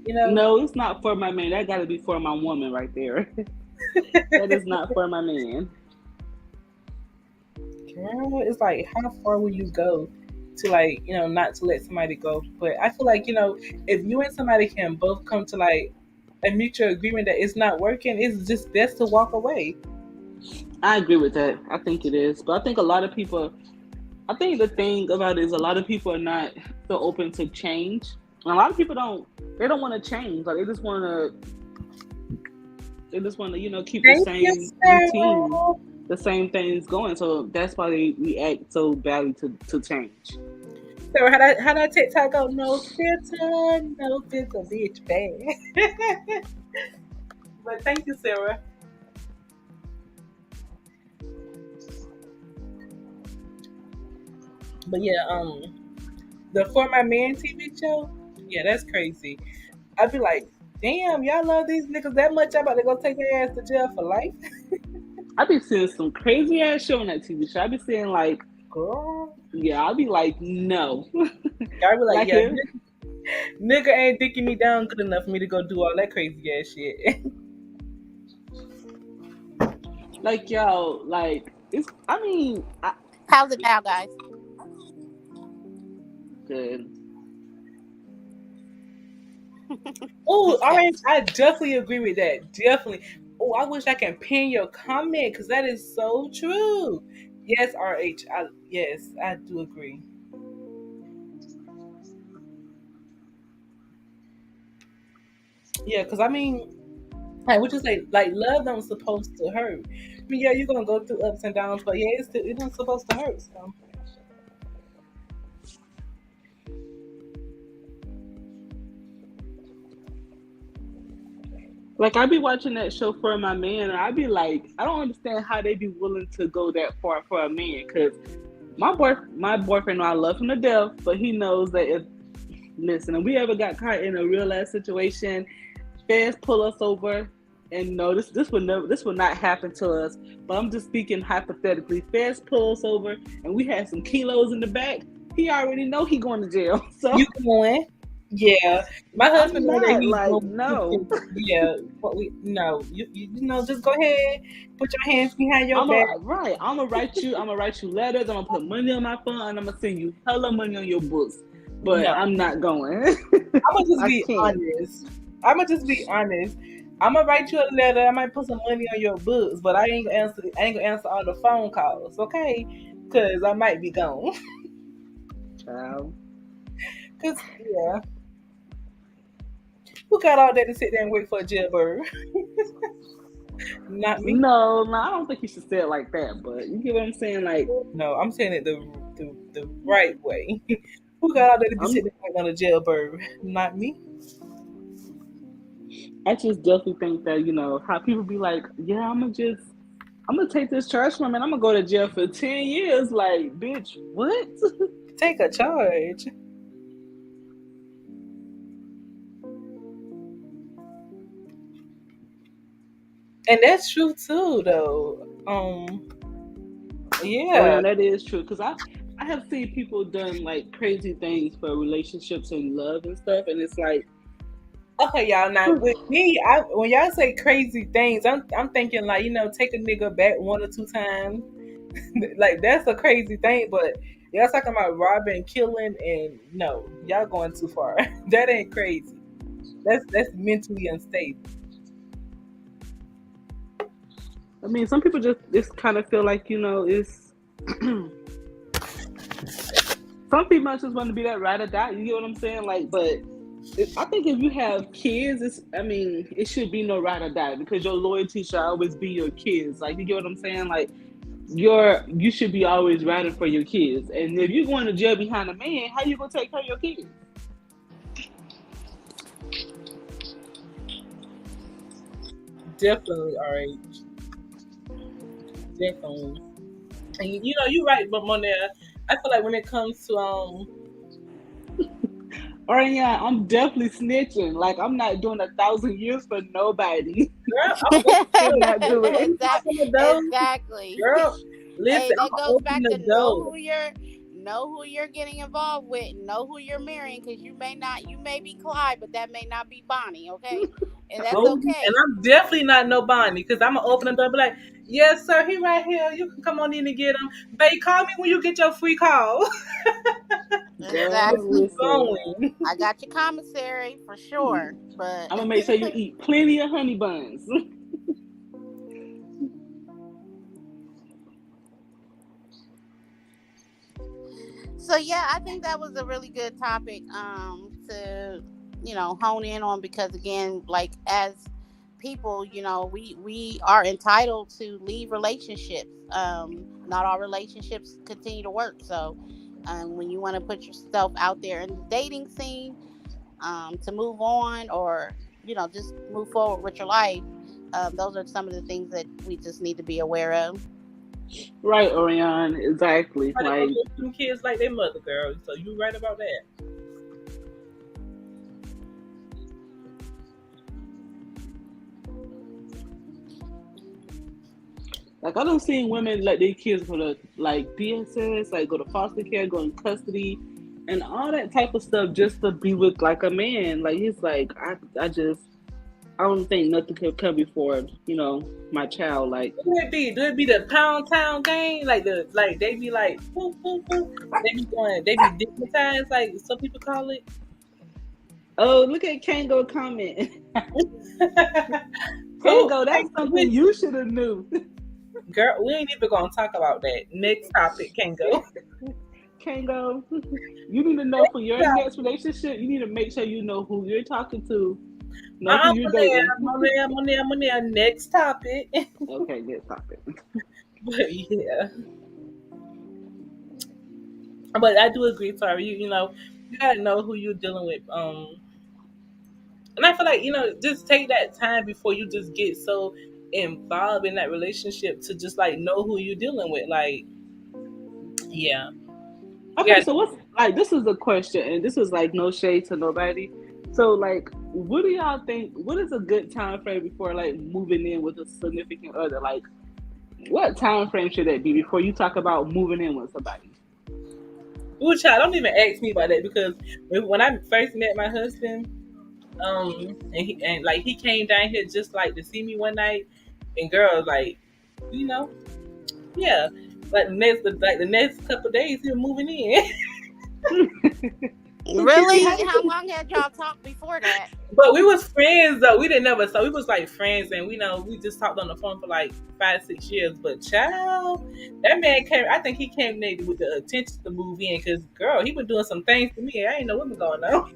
you know. No, it's not For My Man. That got to be For My Woman right there. That is not For My Man. Girl, it's like, how far will you go to, like, you know, not to let somebody go? But I feel like, you know, if you and somebody can both come to like a mutual agreement that it's not working, it's just best to walk away. I agree with that. I think it is. But I think a lot of people, I think the thing about it is a lot of people are not so open to change. And a lot of people don't want to change. Like they just want to, you know, keep the same routine, the same things going. So that's why they react so badly to change. So how that TikTok go? No filter, bitch, bad. But thank you, Sarah. But yeah, the For My Man TV show, yeah, that's crazy. I'd be like, damn, y'all love these niggas that much? I'm about to go take their ass to jail for life. I be seeing some crazy ass show on that TV show. I be seeing like, girl, yeah, I'll be like, no. I be like, yeah, nigga ain't dicking me down good enough for me to go do all that crazy ass shit. Like, yo, like, it's, I mean, how's it now, guys? Good. Oh, Orange, I definitely agree with that. Definitely. Oh, I wish I can pin your comment because that is so true. Yes, RH. Yes, I do agree. Yeah, because I mean, like what you say, like love don't supposed to hurt. I mean, yeah, you're gonna go through ups and downs, but yeah, it's not supposed to hurt. So. Like I be watching that show For My Man, and I be like, I don't understand how they be willing to go that far for a man. Because my boyfriend, I love him to death, but he knows that if if we ever got caught in a real ass situation, feds pull us over, and no, this would not happen to us. But I'm just speaking hypothetically. Feds pull us over, and we had some kilos in the back. He already know he going to jail. So you going? Yeah, my husband knows that he's like no. Yeah, but no. You know, just go ahead, put your hands behind your back. Right, I'm gonna write you letters. I'm gonna put money on my phone, and I'm gonna send you hella money on your books. But no. I'm not going. I'm gonna just be honest. I'm gonna write you a letter. I might put some money on your books, but I ain't gonna answer all the phone calls, okay? Because I might be gone. Child. Cause yeah. Who got all day to sit there and wait for a jailbird? Not me. No, I don't think you should say it like that. But you get what I'm saying? Like, no, I'm saying it the right way. Who got all day to be sitting there waiting on a jailbird? Not me. I just definitely think that, you know, how people be like, yeah, I'm gonna take this charge from him and I'm gonna go to jail for 10 years. Like, bitch, what? Take a charge. And that's true too, though. Yeah. Well, that is true. Cause I have seen people done like crazy things for relationships and love and stuff, and it's like, Okay, y'all. Now with me, when y'all say crazy things, I'm thinking like take a nigga back 1 or 2 times. Like that's a crazy thing, but y'all talking about robbing, killing, and no, y'all going too far. That ain't crazy. That's mentally unstable. I mean, some people just kind of feel like it's. Some people just want to be that ride or die. You get what I'm saying? Like, but I think if you have kids, it should be no ride or die because your loyalty should always be your kids. Like, you get what I'm saying? Like, you should be always riding for your kids. And if you're going to jail behind a man, how you gonna take care of your kids? Definitely, RH. Definitely. And you're right, but Monet, I feel like when it comes to Or yeah, I'm definitely snitching. Like, I'm not doing 1,000 years for nobody. girl, I'm gonna I'm not doing it. open the door. Exactly. Girl, Hey, listen, I'm that gonna goes open back the to door. know who you're getting involved with, know who you're marrying, because you may be Clyde, but that may not be Bonnie, okay? And that's Oh, and okay. I'm definitely not no Bonnie because I'm gonna open the door and be like, yes, sir, he right here. You can come on in and get him. Babe, call me when you get your free call. Girl, Exactly. Keep listen. going. I got your commissary for sure, but I'm gonna make sure you eat plenty of honey buns. so yeah, I think that was a really good topic to hone in on, because again, like, as people, we are entitled to leave relationships. Not all relationships continue to work, so when you want to put yourself out there in the dating scene, to move on, or just move forward with your life, those are some of the things that we just need to be aware of. Right, Orion, exactly. But Like, them kids like their mother, girl. So you right about that. I don't see women let their kids go to like DSS, like go to foster care, go in custody, and all that type of stuff just to be with like a man. Like, it's like I don't think nothing could come before my child. Like, Who it be? Do it be the Pound Town gang? Like they be like whoop, whoop, whoop. They be digmatized, like some people call it. oh, look at Kango comment. Cool. Kango, that's something you should have knew. Girl, we ain't even gonna talk about that. Next topic, Kango. Kango, you need to know for your next relationship, you need to make sure you know who you're talking to, know who you're dating. Money. Next topic. Okay, good topic. But yeah. But I do agree, sorry. You gotta know who you're dealing with. And I feel like, just take that time before you just get so involved in that relationship to just like know who you're dealing with. Like, yeah. Okay, Yeah. so what's like, this is a question, and this is like no shade to nobody. So, like, what do y'all think? What is a good time frame before like moving in with a significant other? Like, what time frame should that be before you talk about moving in with somebody? Ooh, child, don't even ask me about that because when I first met my husband, and like he came down here just like to see me one night, and girl, like, you know, yeah, like the next couple of days he was moving in. Really? How long had y'all talked before that? But we was friends though. We didn't never, so we was like friends, and we just talked on the phone for like 5-6 years. But child, that man came. I think he came there with the intention to move in, because girl, he was doing some things to me. I ain't know what was going on.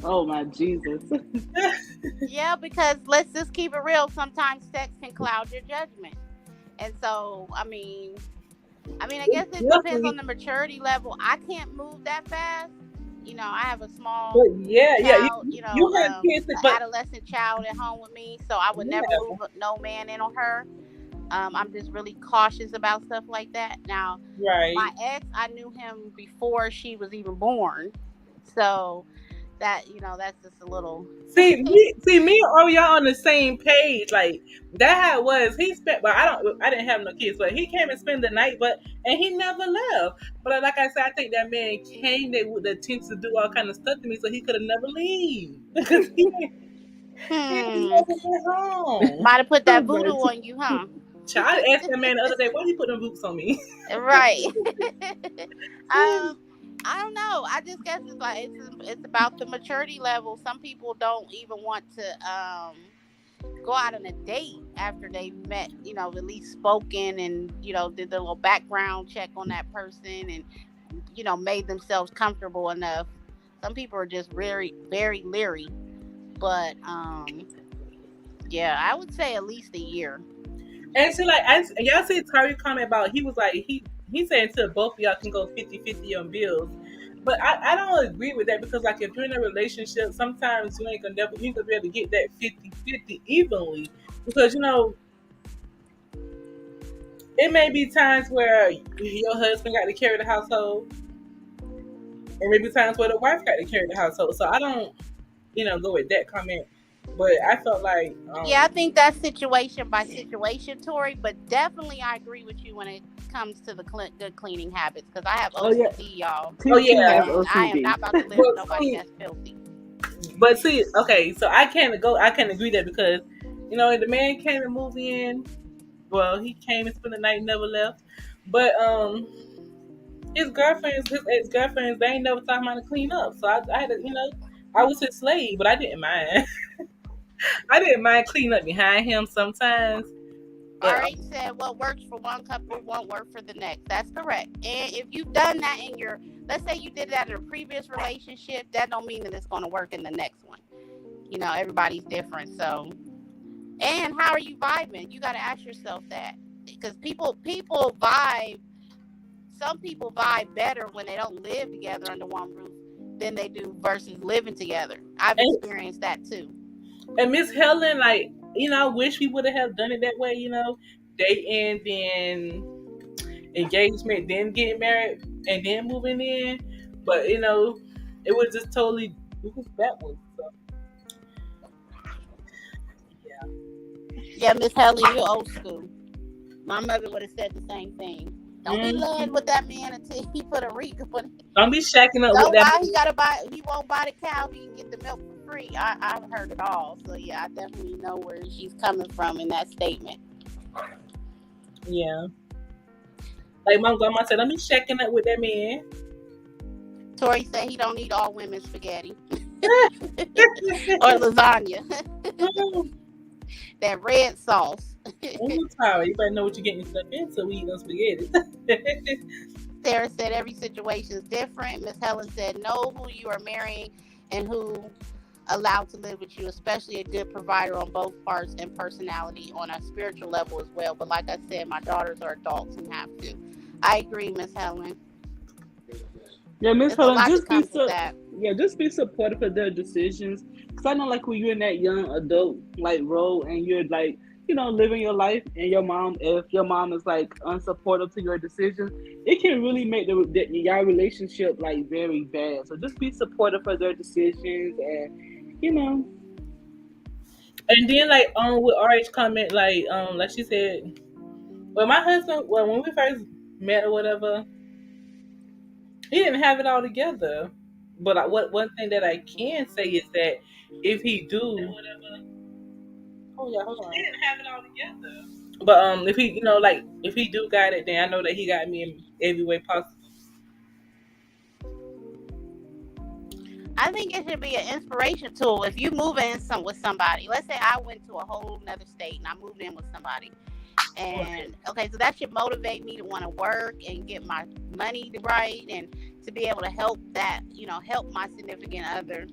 Oh my Jesus! Yeah, because let's just keep it real. Sometimes sex can cloud your judgment, and so I guess it depends on Definitely. the maturity level. I can't move that fast. I have a small But yeah, child, you have kids, an but adolescent child at home with me, so I would never yeah, move no man in on her. I'm just really cautious about stuff like that. Now, my right. ex, I knew him before she was even born, so that's just a little. See, me and Oriel on the same page. Like that how it was. He spent, but I didn't have no kids, but he came and spent the night, and he never left. But like I said, I think that man came there with the intent to do all kind of stuff to me, so he could have never leave because he never went home. Might have put that voodoo on you, huh? Child, I asked that man the other day, why he put them boots on me? Right. I don't know. I just guess it's like it's about the maturity level. Some people don't even want to go out on a date after they've met, at least spoken and, did the little background check on that person and, made themselves comfortable enough. Some people are just very, very leery. But, yeah, I would say at least a year. And see, y'all see Tari comment about, he was like, he said until both of y'all can go 50-50 on bills. But I don't agree with that because, like, if you're in a relationship, sometimes you ain't gonna be able to get that 50-50 evenly. Because, it may be times where your husband got to carry the household, and maybe times where the wife got to carry the household. So I don't, go with that comment. But I felt like... I think that's situation by situation, Tori. But definitely I agree with you when it comes to the good cleaning habits. Because I have OCD, y'all. Oh, yeah. I am not about to live with nobody that's filthy. But see, okay, so I can't agree that because, the man came and moved in. Well, he came and spent the night and never left. But his ex-girlfriends, they ain't never taught him how to clean up. So I had to, I was his slave, but I didn't mind. I didn't mind cleaning up behind him sometimes. RH said what works for one couple won't work for the next. That's correct. And if you've done that let's say you did that in a previous relationship, that don't mean that it's going to work in the next one. Everybody's different. So, and how are you vibing? You got to ask yourself that, because people vibe. Some people vibe better when they don't live together under one roof than they do versus living together. I've experienced that too. And Miss Helen, like, I wish we would have done it that way, dating, then engagement, then getting married, and then moving in. But, it was just totally, it was backwards. So. Yeah, Miss Helen, you're old school. My mother would have said the same thing. Don't be laying with that man until he put a ring on it. Don't be shacking up with that. He won't buy the cow, he can get the milk for free. I've heard it all. So yeah, I definitely know where she's coming from in that statement. Yeah. Like my grandma said, don't be shacking up with that man. Tori said he don't eat all women's spaghetti. Or lasagna. That red sauce. You better know what you're getting yourself into when you eat those spaghetti. Sarah said every situation is different. Miss Helen said know who you are marrying and who allowed to live with you, especially a good provider on both parts and personality on a spiritual level as well. But like I said, my daughters are adults and have to. I agree, Miss Helen. Yeah, Miss Helen, just be supportive of their decisions. Because I know, like, when you're in that young adult like role and you're like, living your life, and if your mom is like unsupportive to your decisions, it can really make your relationship like very bad. So just be supportive of their decisions, and And then with RH comment, like she said, when we first met or whatever, he didn't have it all together. But one thing that I can say is that if he do, hold on. He didn't have it all together. But if he, if he do got it, then I know that he got me in every way possible. I think it should be an inspiration tool. If you move in with somebody, let's say I went to a whole nother state and I moved in with somebody. And okay, so that should motivate me to want to work and get my money right and to be able to help help my significant other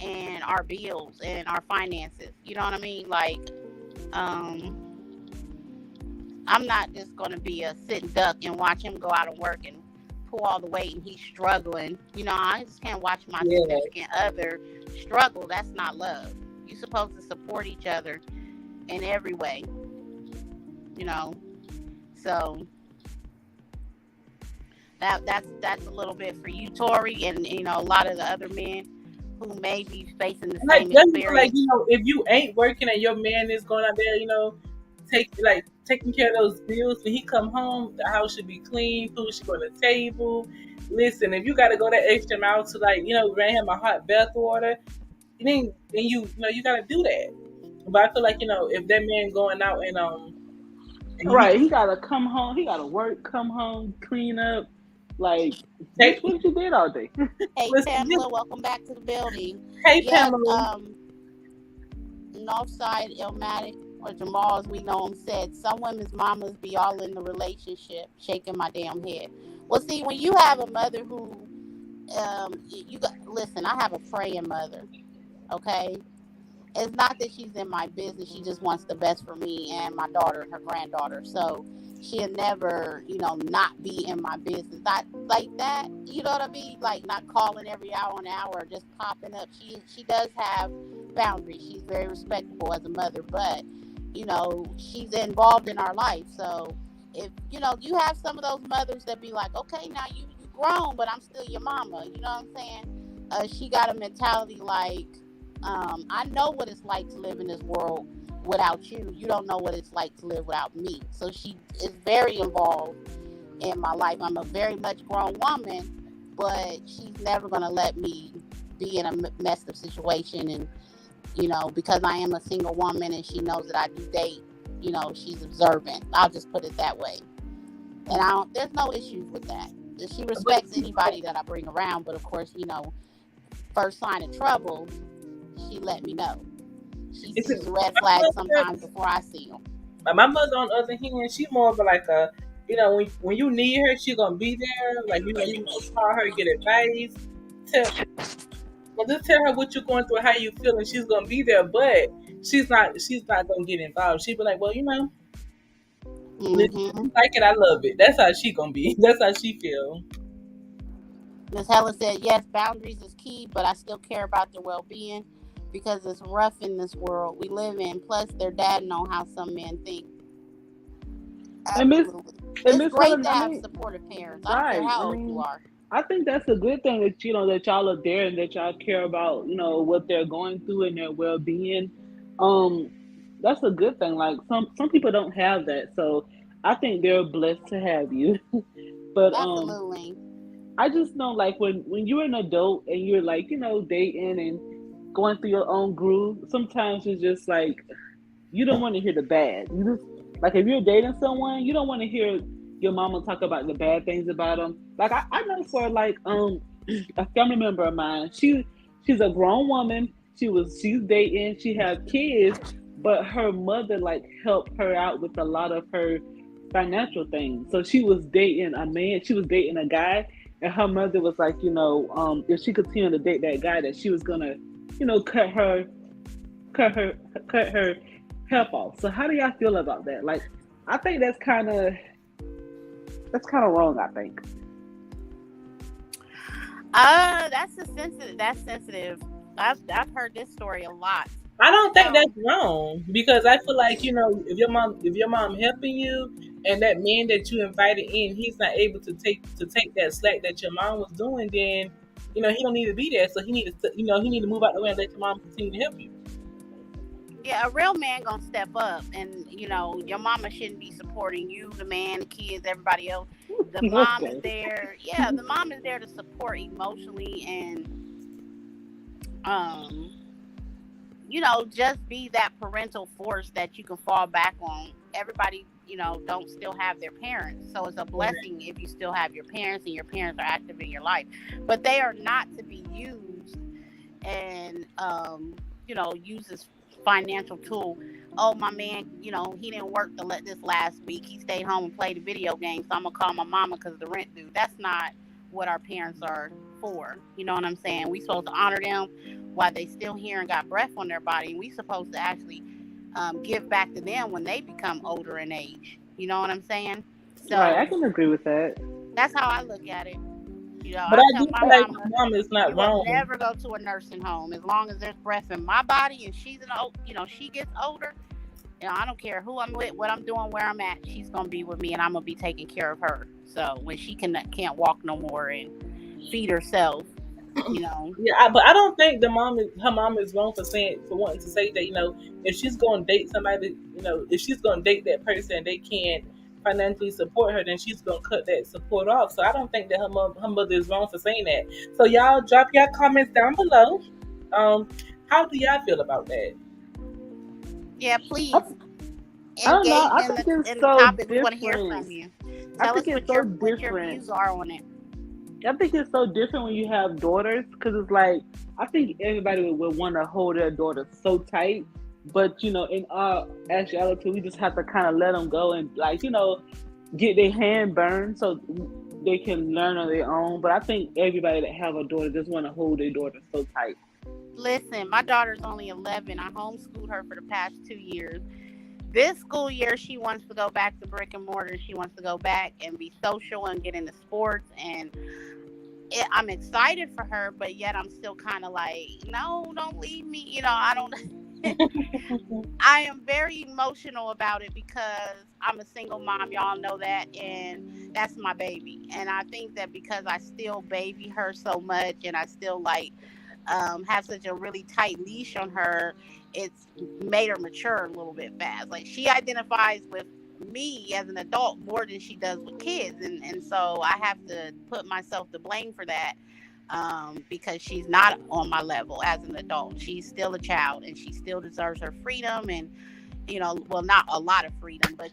and our bills and our finances. You know what I mean? Like, I'm not just going to be a sitting duck and watch him go out and work and pull all the weight and he's struggling. I just can't watch my significant other struggle. That's not love. You're supposed to support each other in every way. So that's a little bit for you, Tori, and a lot of the other men who may be facing the Like, same just feel like, experience. if you ain't working and your man is going out there, taking care of those bills, when he come home, the house should be clean, food should go on the table. Listen, if you got to go that extra mile to, like, bring him a hot bath water, then you got to do that. But I feel like, if that man going out and he Right, he gotta come home. He gotta work, come home, clean up. Like, take bitch, what you did all day? Hey listen, Pamela, welcome back to the building. hey Yes, Pamela, Northside Elmatic or Jamal, as we know him, said some women's mamas be all in the relationship, shaking my damn head. Well, see, when you have a mother who, listen, I have a praying mother. Okay, it's not that she's in my business. She just wants the best for me and my daughter and her granddaughter. So she'll never, not be in my business. Not like that. You know what I mean? Like not calling every hour and hour or just popping up. She does have boundaries. She's very respectable as a mother, but she's involved in our life. So if you have some of those mothers that be like, okay, now you grown, but I'm still your mama. You know what I'm saying? She got a mentality like, I know what it's like to live in this world without you. You don't know what it's like to live without me. So she is very involved in my life. I'm a very much grown woman, but she's never going to let me be in a messed up situation. And, because I am a single woman and she knows that I do date, she's observant. I'll just put it that way. And there's no issues with that. She respects anybody that I bring around. But of course, first sign of trouble, she let me know. She sees red flags sometimes before I see them. My mother, on the other hand, she more of like a, when you need her, she gonna be there. Like, you can call her, get advice. Just tell her what you're going through, how you feel, and she's gonna be there. But she's not gonna get involved. She'll be like, well, like it, I love it. That's how she gonna be. That's how she feel. Ms. Helen said, yes, boundaries is key, but I still care about their well-being because it's rough in this world we live in. Plus, their dad know how some men think. Absolutely. It's great to have supportive parents. I don't care how old you are. I think that's a good thing that that y'all are there and that y'all care about what they're going through and their well-being. That's a good thing. Like some people don't have that, so I think they're blessed to have you. But absolutely. I just know, like, when you're an adult and you're like, dating and going through your own groove, sometimes it's just like, you don't want to hear the bad. You just, like, if you're dating someone, you don't want to hear your mama talk about the bad things about them. Like, I know for, like, a family member of mine, she's a grown woman. She's dating, she has kids, but her mother, like, helped her out with a lot of her financial things. So she was dating a guy. And her mother was like, if she continued to date that guy, that she was gonna, cut her help off. So how do y'all feel about that? Like, I think that's kind of wrong. I think. That's sensitive. I've heard this story a lot. I don't think that's wrong, because I feel like, if your mom helping you and that man that you invited in, he's not able to take that slack that your mom was doing, then he don't need to be there. So he need to move out the way and let your mom continue to help you. Yeah, a real man gonna step up, and your mama shouldn't be supporting you, the man, the kids, everybody else. The mom is there. Yeah, the mom is there to support emotionally and just be that parental force that you can fall back on. Everybody, don't still have their parents. So it's a blessing if you still have your parents and your parents are active in your life. But they are not to be used and, used as financial tool. Oh, my man, he didn't work this last week. He stayed home and played a video game, so I'm going to call my mama because of the rent due. That's not what our parents are for. You know what I'm saying? We supposed to honor them while they still here and got breath on their body. And we supposed to actually give back to them when they become older in age. You know what I'm saying? So right, I can agree with that. That's how I look at it. But I do feel like my mom is not wrong. Never go to a nursing home as long as there's breath in my body and she's she gets older. I don't care who I'm with, what I'm doing, where I'm at. She's gonna be with me, and I'm gonna be taking care of her. So when she can't walk no more and feed herself, you know. But I don't think her mom is wrong for wanting to say that. If she's going to date somebody, if she's going to date that person and they can't financially support her, then she's going to cut that support off. So I don't think that her mother is wrong for saying that. So y'all drop your comments down below. How do y'all feel about that? Yeah, please I don't know. engage I in think the it's in the so topic. We want to hear different. from you. I Tell us think it's what so your different. views are on it. I think it's so different when you have daughters because it's like I think everybody would want to hold their daughter so tight, but in our actuality, we just have to kind of let them go and get their hand burned so they can learn on their own. But I think everybody that have a daughter just want to hold their daughter so tight. Listen, my daughter's only 11. I homeschooled her for the past 2 years. This school year, she wants to go back to brick and mortar. She wants to go back and be social and get into sports. And I'm excited for her, but yet I'm still kind of like, no, don't leave me. I don't. I am very emotional about it because I'm a single mom. Y'all know that. And that's my baby. And I think that because I still baby her so much and I still have such a really tight leash on her, it's made her mature a little bit fast. Like she identifies with me as an adult more than she does with kids, and so I have to put myself to blame for that, because she's not on my level as an adult. She's still a child and she still deserves her freedom, and well, not a lot of freedom, but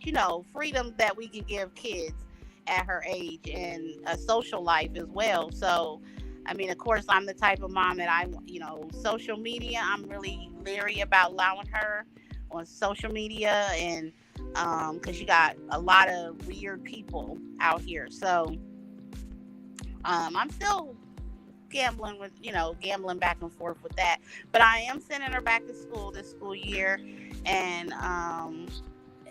freedom that we can give kids at her age, and a social life as well. So I mean, of course, I'm the type of mom that social media, I'm really leery about allowing her on social media, and because you got a lot of weird people out here. So I'm still gambling back and forth with that. But I am sending her back to school this school year, and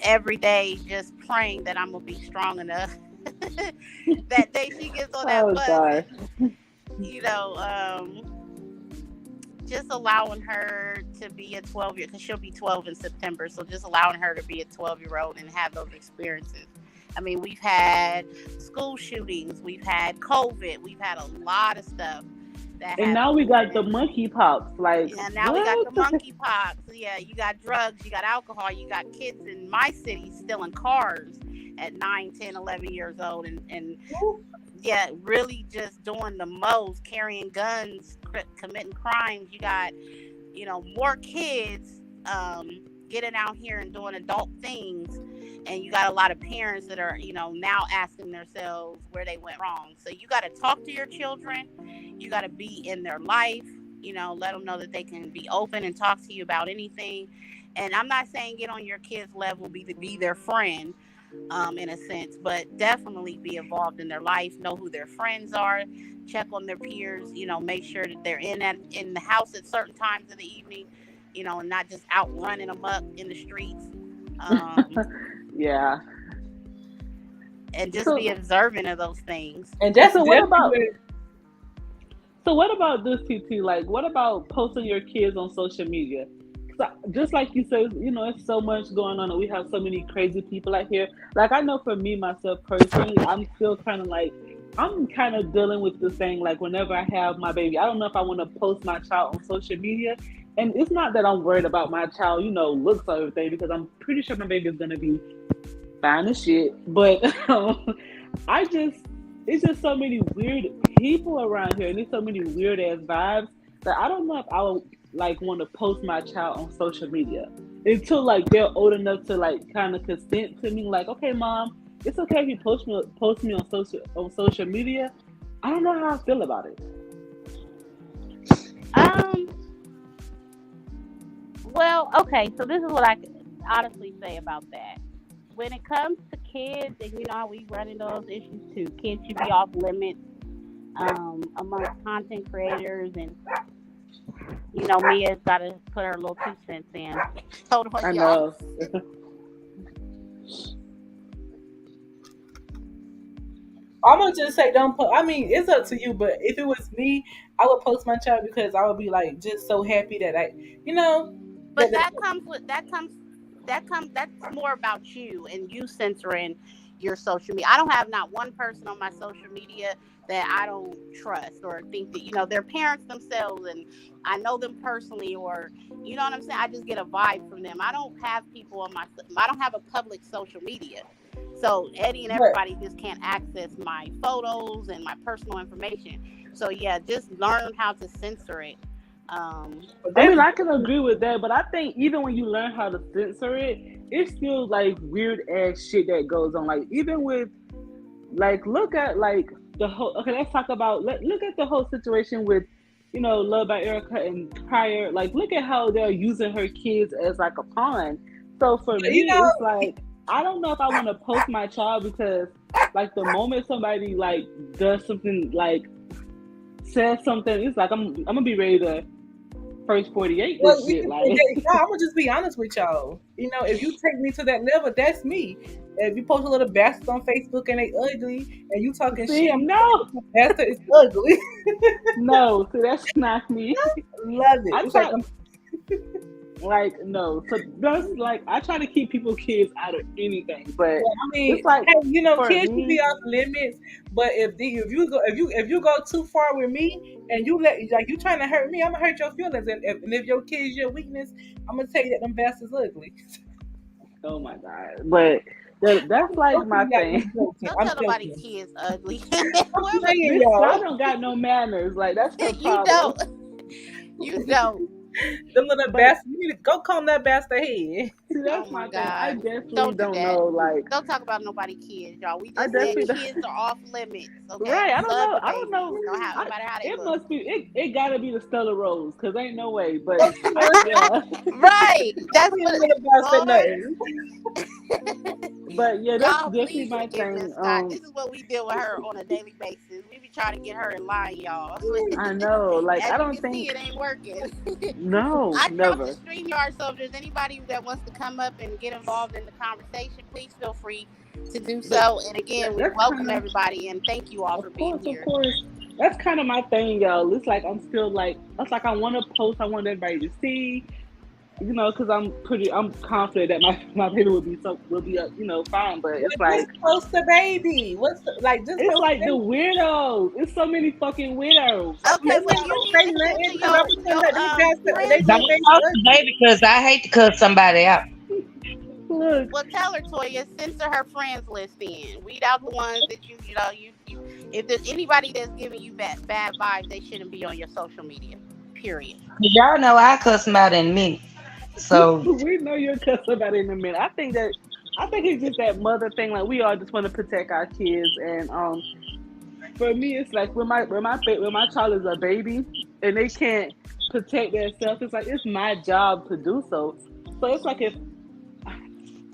every day just praying that I'm going to be strong enough that day she gets on that bus. God. Just allowing her to be a 12-year, because she'll be 12 in September. So just allowing her to be a 12-year-old and have those experiences. I mean, we've had school shootings, we've had COVID, we've had a lot of stuff. And now we got the monkeypox. We got the monkeypox. Yeah, you got drugs, you got alcohol, you got kids in my city stealing cars at 9, 10, 11 years old, and yeah, really just doing the most, carrying guns, committing crimes. You got, more kids getting out here and doing adult things. And you got a lot of parents that are, now asking themselves where they went wrong. So you got to talk to your children. You got to be in their life, let them know that they can be open and talk to you about anything. And I'm not saying get on your kids' level, be their friend, in a sense, but definitely be involved in their life, know who their friends are, check on their peers, make sure that they're in the house at certain times of the evening, and not just out running amok in the streets. Yeah. And just be observant of those things. And that's so what about this, TT? Like, what about posting your kids on social media? Just like you said, it's so much going on, and we have so many crazy people out here. Like, I know for me, myself personally, I'm still kind of dealing with this thing. Like, whenever I have my baby, I don't know if I want to post my child on social media. And it's not that I'm worried about my child, looks or everything, because I'm pretty sure my baby is going to be fine as shit. But it's just so many weird people around here, and there's so many weird ass vibes that I don't know if I would want to post my child on social media until they're old enough to kind of consent to me. Like, okay, mom, it's okay if you post me on social media. I don't know how I feel about it. Well, okay, so this is what I can honestly say about that. When it comes to kids, and we run into those issues too. Kids should be off limits amongst content creators, and Mia's got to put her little 2 cents in. Hold on, I know. I'm gonna just say don't post. I mean, it's up to you, but if it was me, I would post my child because I would be just so happy that But that's more about you and you censoring your social media. I don't have not one person on my social media that I don't trust or think that, you know, they're parents themselves and I know them personally, or, you know what I'm saying? I just get a vibe from them. I don't have people on I don't have a public social media. So Eddie and everybody just can't access my photos and my personal information. So yeah, just learn how to censor it. I mean, I can agree with that, but I think even when you learn how to censor it, it's still like weird ass shit that goes on. Like even with, like, look at like the whole. Okay, let's talk about. Look at the whole situation with, you know, Love by Erica and Pryor. Like, look at how they're using her kids as like a pawn. So for me, You know, it's like I don't know if I want to post my child because, like, the moment somebody like does something, like says something, it's like I'm gonna be ready to first 48 well, this shit. Like, I'm gonna just be honest with y'all. You know, if you take me to that level, that's me. If you post a little bastard on Facebook and they ugly, and you talking see, shit, no, bastard is ugly. no, see, that's not me. Love it. I It's try, like, like, no. So that's like I try to keep people's kids out of anything, but I mean, it's like, hey, you know, for kids me- can be off limits, but if you go too far with me and you you trying to hurt me, I'm gonna hurt your feelings, and if your kid's your weakness, I'm gonna tell you that them bastards ugly. oh my god, but that's like my thing. Don't I'm tell nobody joking. kids ugly. I'm saying, Bitch, y'all. I don't got no manners. Like that's the You problem. don't. You don't. Them little bastards, you need to go comb that bastard head. See, that's Oh my my thing. I God. definitely Don't do don't that. know. Like, Don't talk about nobody kids, y'all. We I just said definitely kids are off limits. Okay. right? I don't Love know. the I don't know. babies, no I- matter how they It look. must be. It gotta be the Stella Rose, cause ain't no way. But Right. yeah, Right. That's what Little bastard Lord. nothing. but yeah, that's Y'all, definitely please my forgive Miss thing. Scott. This is what we deal with her on a daily basis. We be trying to get her in line, y'all. I know. Like, As I you don't can see, think. it ain't working. No, I dropped never. the StreamYard, so if there's anybody that wants to come up and get involved in the conversation, please feel free to do so. And again, we That's welcome kinda- everybody and thank you all for being here. Of course. That's kind of my thing, y'all. It's like I'm still like, it's like I want to post. I want everybody to see, you know, because I'm confident that my baby will be you know, fine. But it's like, Just post the baby. What's like? Just it's post like the the baby. weirdos. It's so many fucking weirdos. Okay, Let's well, not you say need to nothing get to because I'm gonna let them bastard. They friends Don't just list. post the baby because I hate to cut somebody out. Look, Well, tell her, Toya, censor her friends list in. Weed out the ones that you if there's anybody that's giving you bad vibes, they shouldn't be on your social media. Period. Y'all know I cuss them out in a minute. So we know you're cuss about it in a minute. I think it's just that mother thing. Like we all just want to protect our kids, and for me, it's like when my child is a baby and they can't protect themselves, it's like it's my job to do so. So it's like if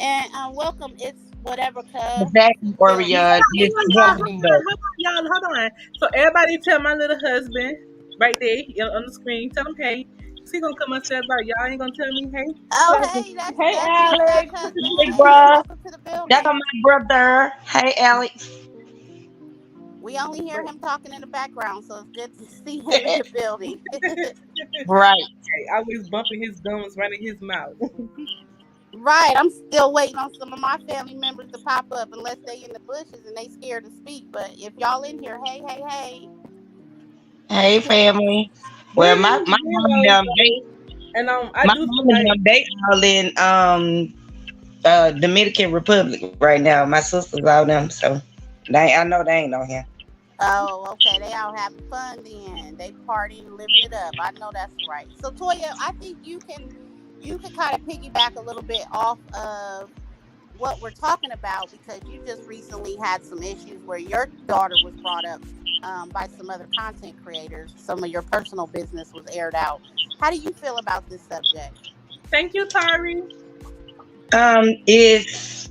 And welcome, it's whatever, cuz. exactly, Warrior. Hold on. So everybody tell my little husband right there on the screen. Tell him, hey. He gonna come upstairs like y'all ain't gonna tell me, hey. Oh, hey, that's Hey, that's Alex. husband. Hey, Hey, bruh. welcome to the building. That's my brother. Hey, Alex. We only hear him talking in the background, so it's good to see him in the building. Right. Hey, always bumping his gums, running his mouth. Right, I'm still waiting on some of my family members to pop up, unless they in the bushes and they scared to speak. But if y'all in here, hey, hey, hey. Hey, family. Well, my mom and they And I my do mom feel and like they all in Dominican Republic right now. My sisters all them, so I know they ain't on here. Oh, okay. They out having fun then. They partying and living it up. I know that's right. So Toya, I think you can kind of piggyback a little bit off of what we're talking about, because you just recently had some issues where your daughter was brought up by some other content creators. Some of your personal business was aired out. How do you feel about this subject? thank you, Tari. Is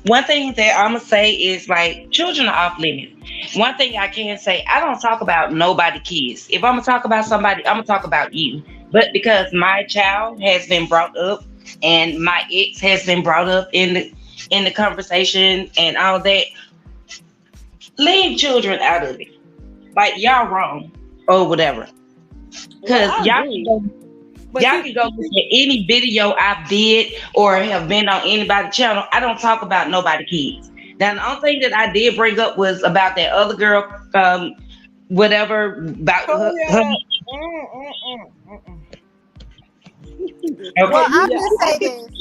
one thing that I'm gonna say is like children are off limits. One thing I can say, I don't talk about nobody kids. If I'm gonna talk about somebody, I'm gonna talk about you. But because my child has been brought up and my ex has been brought up in the conversation and all that, leave children out of it. Like y'all wrong or whatever. Because y'all can go But y'all can go look at any video I did or have been on anybody's channel. I don't talk about nobody kids. Now, the only thing that I did bring up was about that other girl, whatever, about Oh her. yeah. Well, Okay. I'll Yeah, just I say can, this.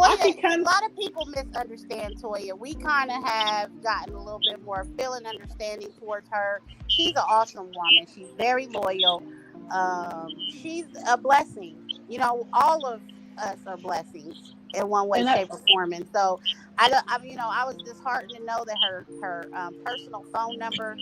I can Toya, a kind of. lot of people misunderstand Toya. We kind of have gotten a little bit more feeling understanding towards her. She's an awesome woman. She's very loyal. She's a blessing. You know, all of us are blessings in one way, And I, shape, or form. And so, I was disheartened to know that her personal phone number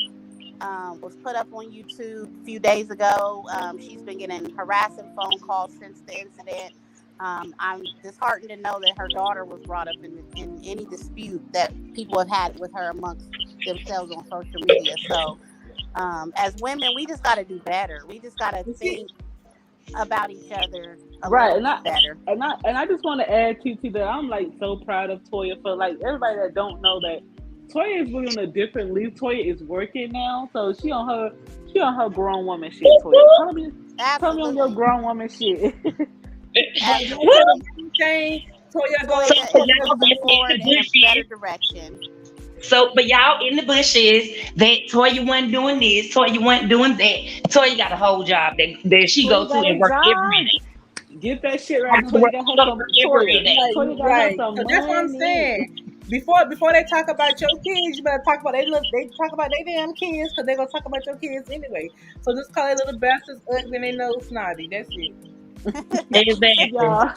was put up on YouTube a few days ago. She's been getting harassing phone calls since the incident. I'm disheartened to know that her daughter was brought up in any dispute that people have had with her amongst themselves on social media. So, as women, we just got to do better. We just got to You see, think about each other a right, little and bit better. I just want to add, TT, that I'm like so proud of Toya for like everybody that don't know that Toya is really on a different leaf. Toya is working now, so she on her grown woman shit. Toya, tell me on your Absolutely. grown woman shit. but y'all Absolutely. say Woo! the one thing, Toya So gonna Toya for is y'all moving that's in forward the in a better bushes, direction. so for y'all in the bushes, that Toya wasn't doing this, Toya wasn't doing that. Toya got a whole job that she go Toya to got and a work every job. day. Get that shit Have right. to Toya work, got her go to some work every day. Toya got her right. some So that's what I'm money. saying. Before they talk about your kids, you better talk about they talk about their damn kids because they're gonna talk about your kids anyway. So just call their little bastards ugly and they nose snotty. That's it. Exactly. Y'all,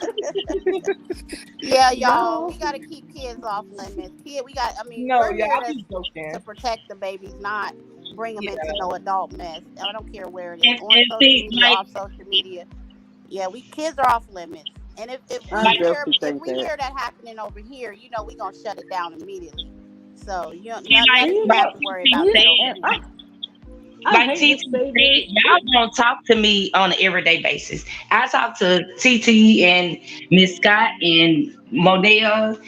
Yeah, y'all, y'all. we got to keep kids off limits. No, We're y'all, here I'm just to joking. protect the babies, not bring them Yeah. into no adult mess. I don't care where it is, on And social see, media, off social media. Yeah, we kids are off limits. And if I we like hear definitely if think we that. hear that happening over here, we gonna shut it down immediately. So And nothing you you know, have to worry about TT that over and here. I like hate to TT say this. said, y'all don't talk to me on an everyday basis. I talk to TT and Miss Scott and Modell,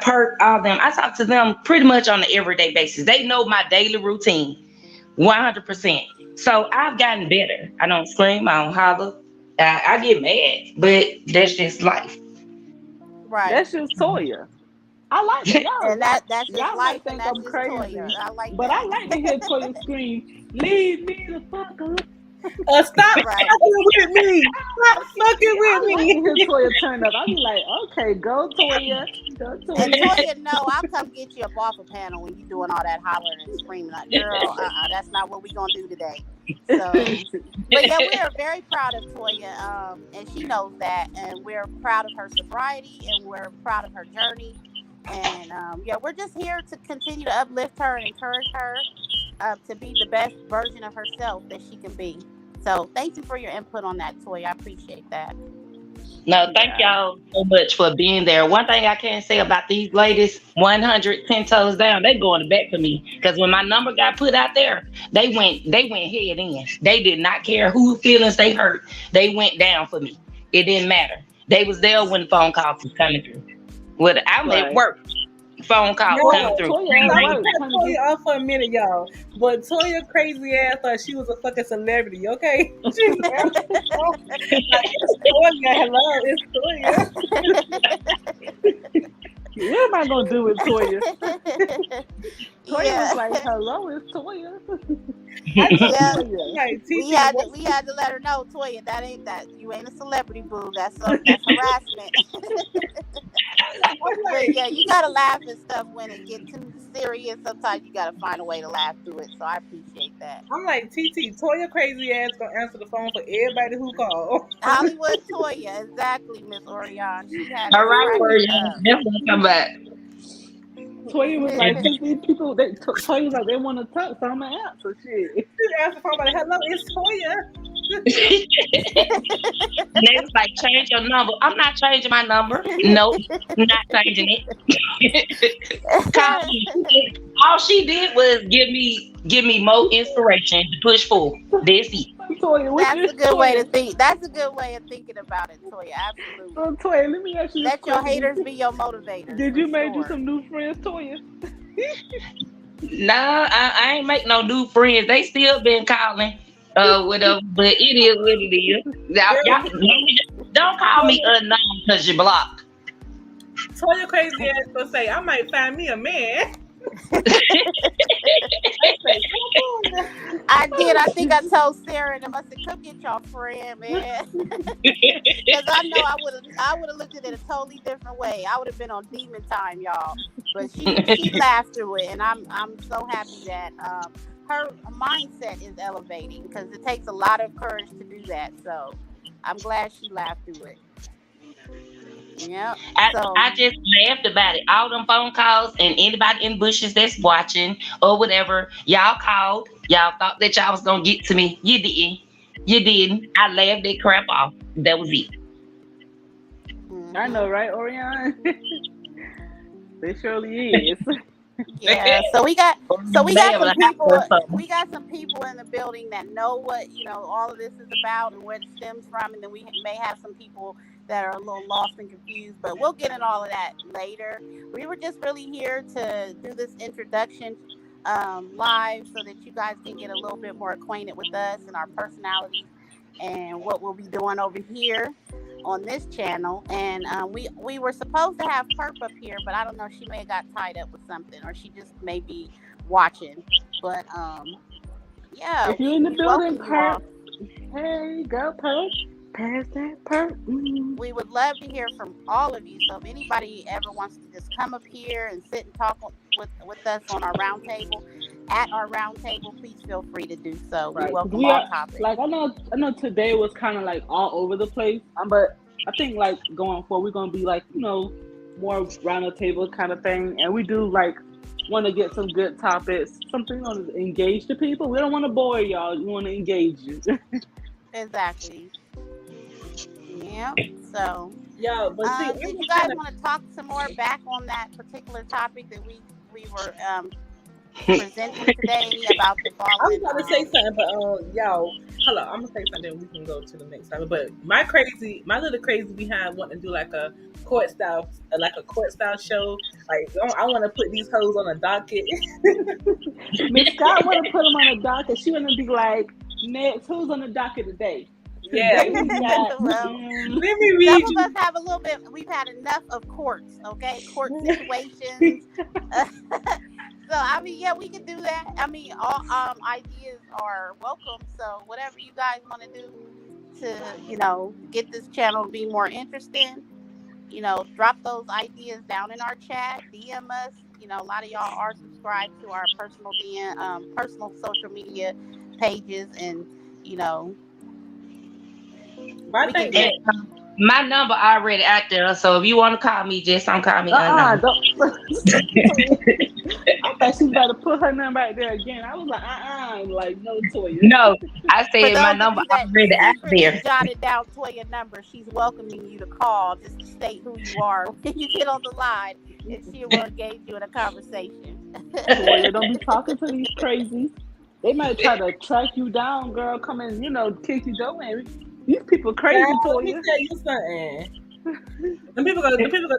Perk, all them. I talk to them pretty much on an everyday basis. They know my daily routine, 100%. So I've gotten better. I don't scream, I don't holler, I get mad, but that's just life. Right. That's just Toya. I like that. And that's just Y'all might life, and think that's I'm just Toya. crazy, I like but I that. like to hear Toya scream, "Leave me the fuck alone." Stop Right. fucking with me. Stop fucking with I like to hear me. Toya turn up. I'll be like, "Okay, go Toya, go And Toya." Toya, no, I'll come get you up off a panel when you doing all that hollering and screaming. Like, girl, that's not what we gonna do today. So, but yeah, we are very proud of Toya, and she knows that, and we're proud of her sobriety, and we're proud of her journey. And yeah, we're just here to continue to uplift her and encourage her to be the best version of herself that she can be. So, thank you for your input on that, Toya. I appreciate that. No, thank Yeah. y'all so much for being there. One thing I can say about these ladies, 110 toes down, they going to bat for me. Because when my number got put out there, they went head in. They did not care who feelings they hurt. They went down for me. It didn't matter. They was there when the phone calls was coming through. I'm at Right. work. Phone calls coming Toya, No, through. Toya at I'm work gonna trying to cut get. Toya off for a minute, y'all. But Toya crazy ass thought she was a fucking celebrity, okay? She answered the phone like it's Toya. Hello, it's Toya. What am I gonna do with Toya? Toya was Yeah. like, "Hello, it's Toya." I told Yeah. Toya. like we TT, had to what's we had to let her know, Toya, that ain't that you ain't a celebrity, boo. That's harassment. I'm But like yeah, you gotta laugh and stuff when it gets too serious. Sometimes you gotta find a way to laugh through it. So I appreciate that. I'm like TT, Toya crazy ass gonna answer the phone for everybody who call. Hollywood Toya, exactly, Miss Orion. She had All us right, for cracking you. up. That's what I'm about. Toya was like, "Since these people, Toya was like, they want to talk, so I'm gonna answer shit." She answered the phone like, hello, it's Toya. And they was like, change your number. I'm not changing my number. Nope, not changing it. Call me. All she did was give me more inspiration to push forward. That's it. Toya, what That's you a good way to Toya? think. That's a good way of thinking about it, Toya. Absolutely. So Toya, let me ask you this Let your question: haters be your motivators. Did For you made you sure. some new friends, Toya? Nah, I ain't make no new friends. They still been calling, whatever. But it is what it is. Girl, Y'all don't call me unknown because you blocked. Toya crazy ass gonna say, I might find me a man. I did. I think I told Sarah and I said, "Come get your friend, man," because I know I would have looked at it a totally different way. I would have been on demon time, y'all. But she laughed through it, and I'm so happy that her mindset is elevating because it takes a lot of courage to do that. So I'm glad she laughed through it. Yeah. So I just laughed about it. All them phone calls and anybody in bushes that's watching or whatever, y'all called. Y'all thought that y'all was gonna get to me. You didn't. You didn't. I laughed that crap off. That was it. I know, right, Orion? They surely is. yeah, so we got some Damn, people. We got some people in the building that know what all of this is about and where it stems from, and then we may have some people that are a little lost and confused. But we'll get in all of that later. We were just really here to do this introduction live so that you guys can get a little bit more acquainted with us and our personalities and what we'll be doing over here on this channel. And we were supposed to have Perp up here, but I don't know, she may have got tied up with something, or she just may be watching. But yeah, If you're in the building, welcome you all. Perp, hey, go Perp, pass that Perp. We would love to hear from all of you. So if anybody ever wants to just come up here and sit and talk with us on our round table, at our round table, please feel free to do so. We Right. welcome all topics. Like I know today was kind of like all over the place, but I think like going forward we're gonna be like more round the table kind of thing, and we do like want to get some good topics, something to engage the people. We don't want to bore y'all. We want to engage you. Exactly. Yeah. So Yo, but see, did you guys want to talk some more back on that particular topic that we were presenting today about the I was following? about to say something, but y'all, hold on, I'm gonna say something. We can go to the next topic. But my little crazy behind wanting to do like a court style show. Like I want to put these hoes on a docket. Miss Scott want to put them on a docket. She want to be like, next, who's on the docket today? Yeah. Today we got, Let me read Some you. of us have a little bit. We've had enough of courts, okay? Court situations. So I mean, yeah, we can do that. I mean, all ideas are welcome. So whatever you guys want to do to get this channel to be more interesting, drop those ideas down in our chat, DM us. A lot of y'all are subscribed to our personal personal social media pages, and My thing is, my number already out there, so if you want to call me, just don't call me don't. unknown. I thought she was about to put her number right there again. I was like, like no Toya. No, I for said those my of number you that already out secretly there. jotted down Toya's number, she's welcoming you to call just to state who you are when you get on the line, and she will engage you in a conversation. Toya, don't be talking to these crazies. They might try to track you down, girl. Come and kick you down. These people crazy, let me Toya. tell you something. The people gonna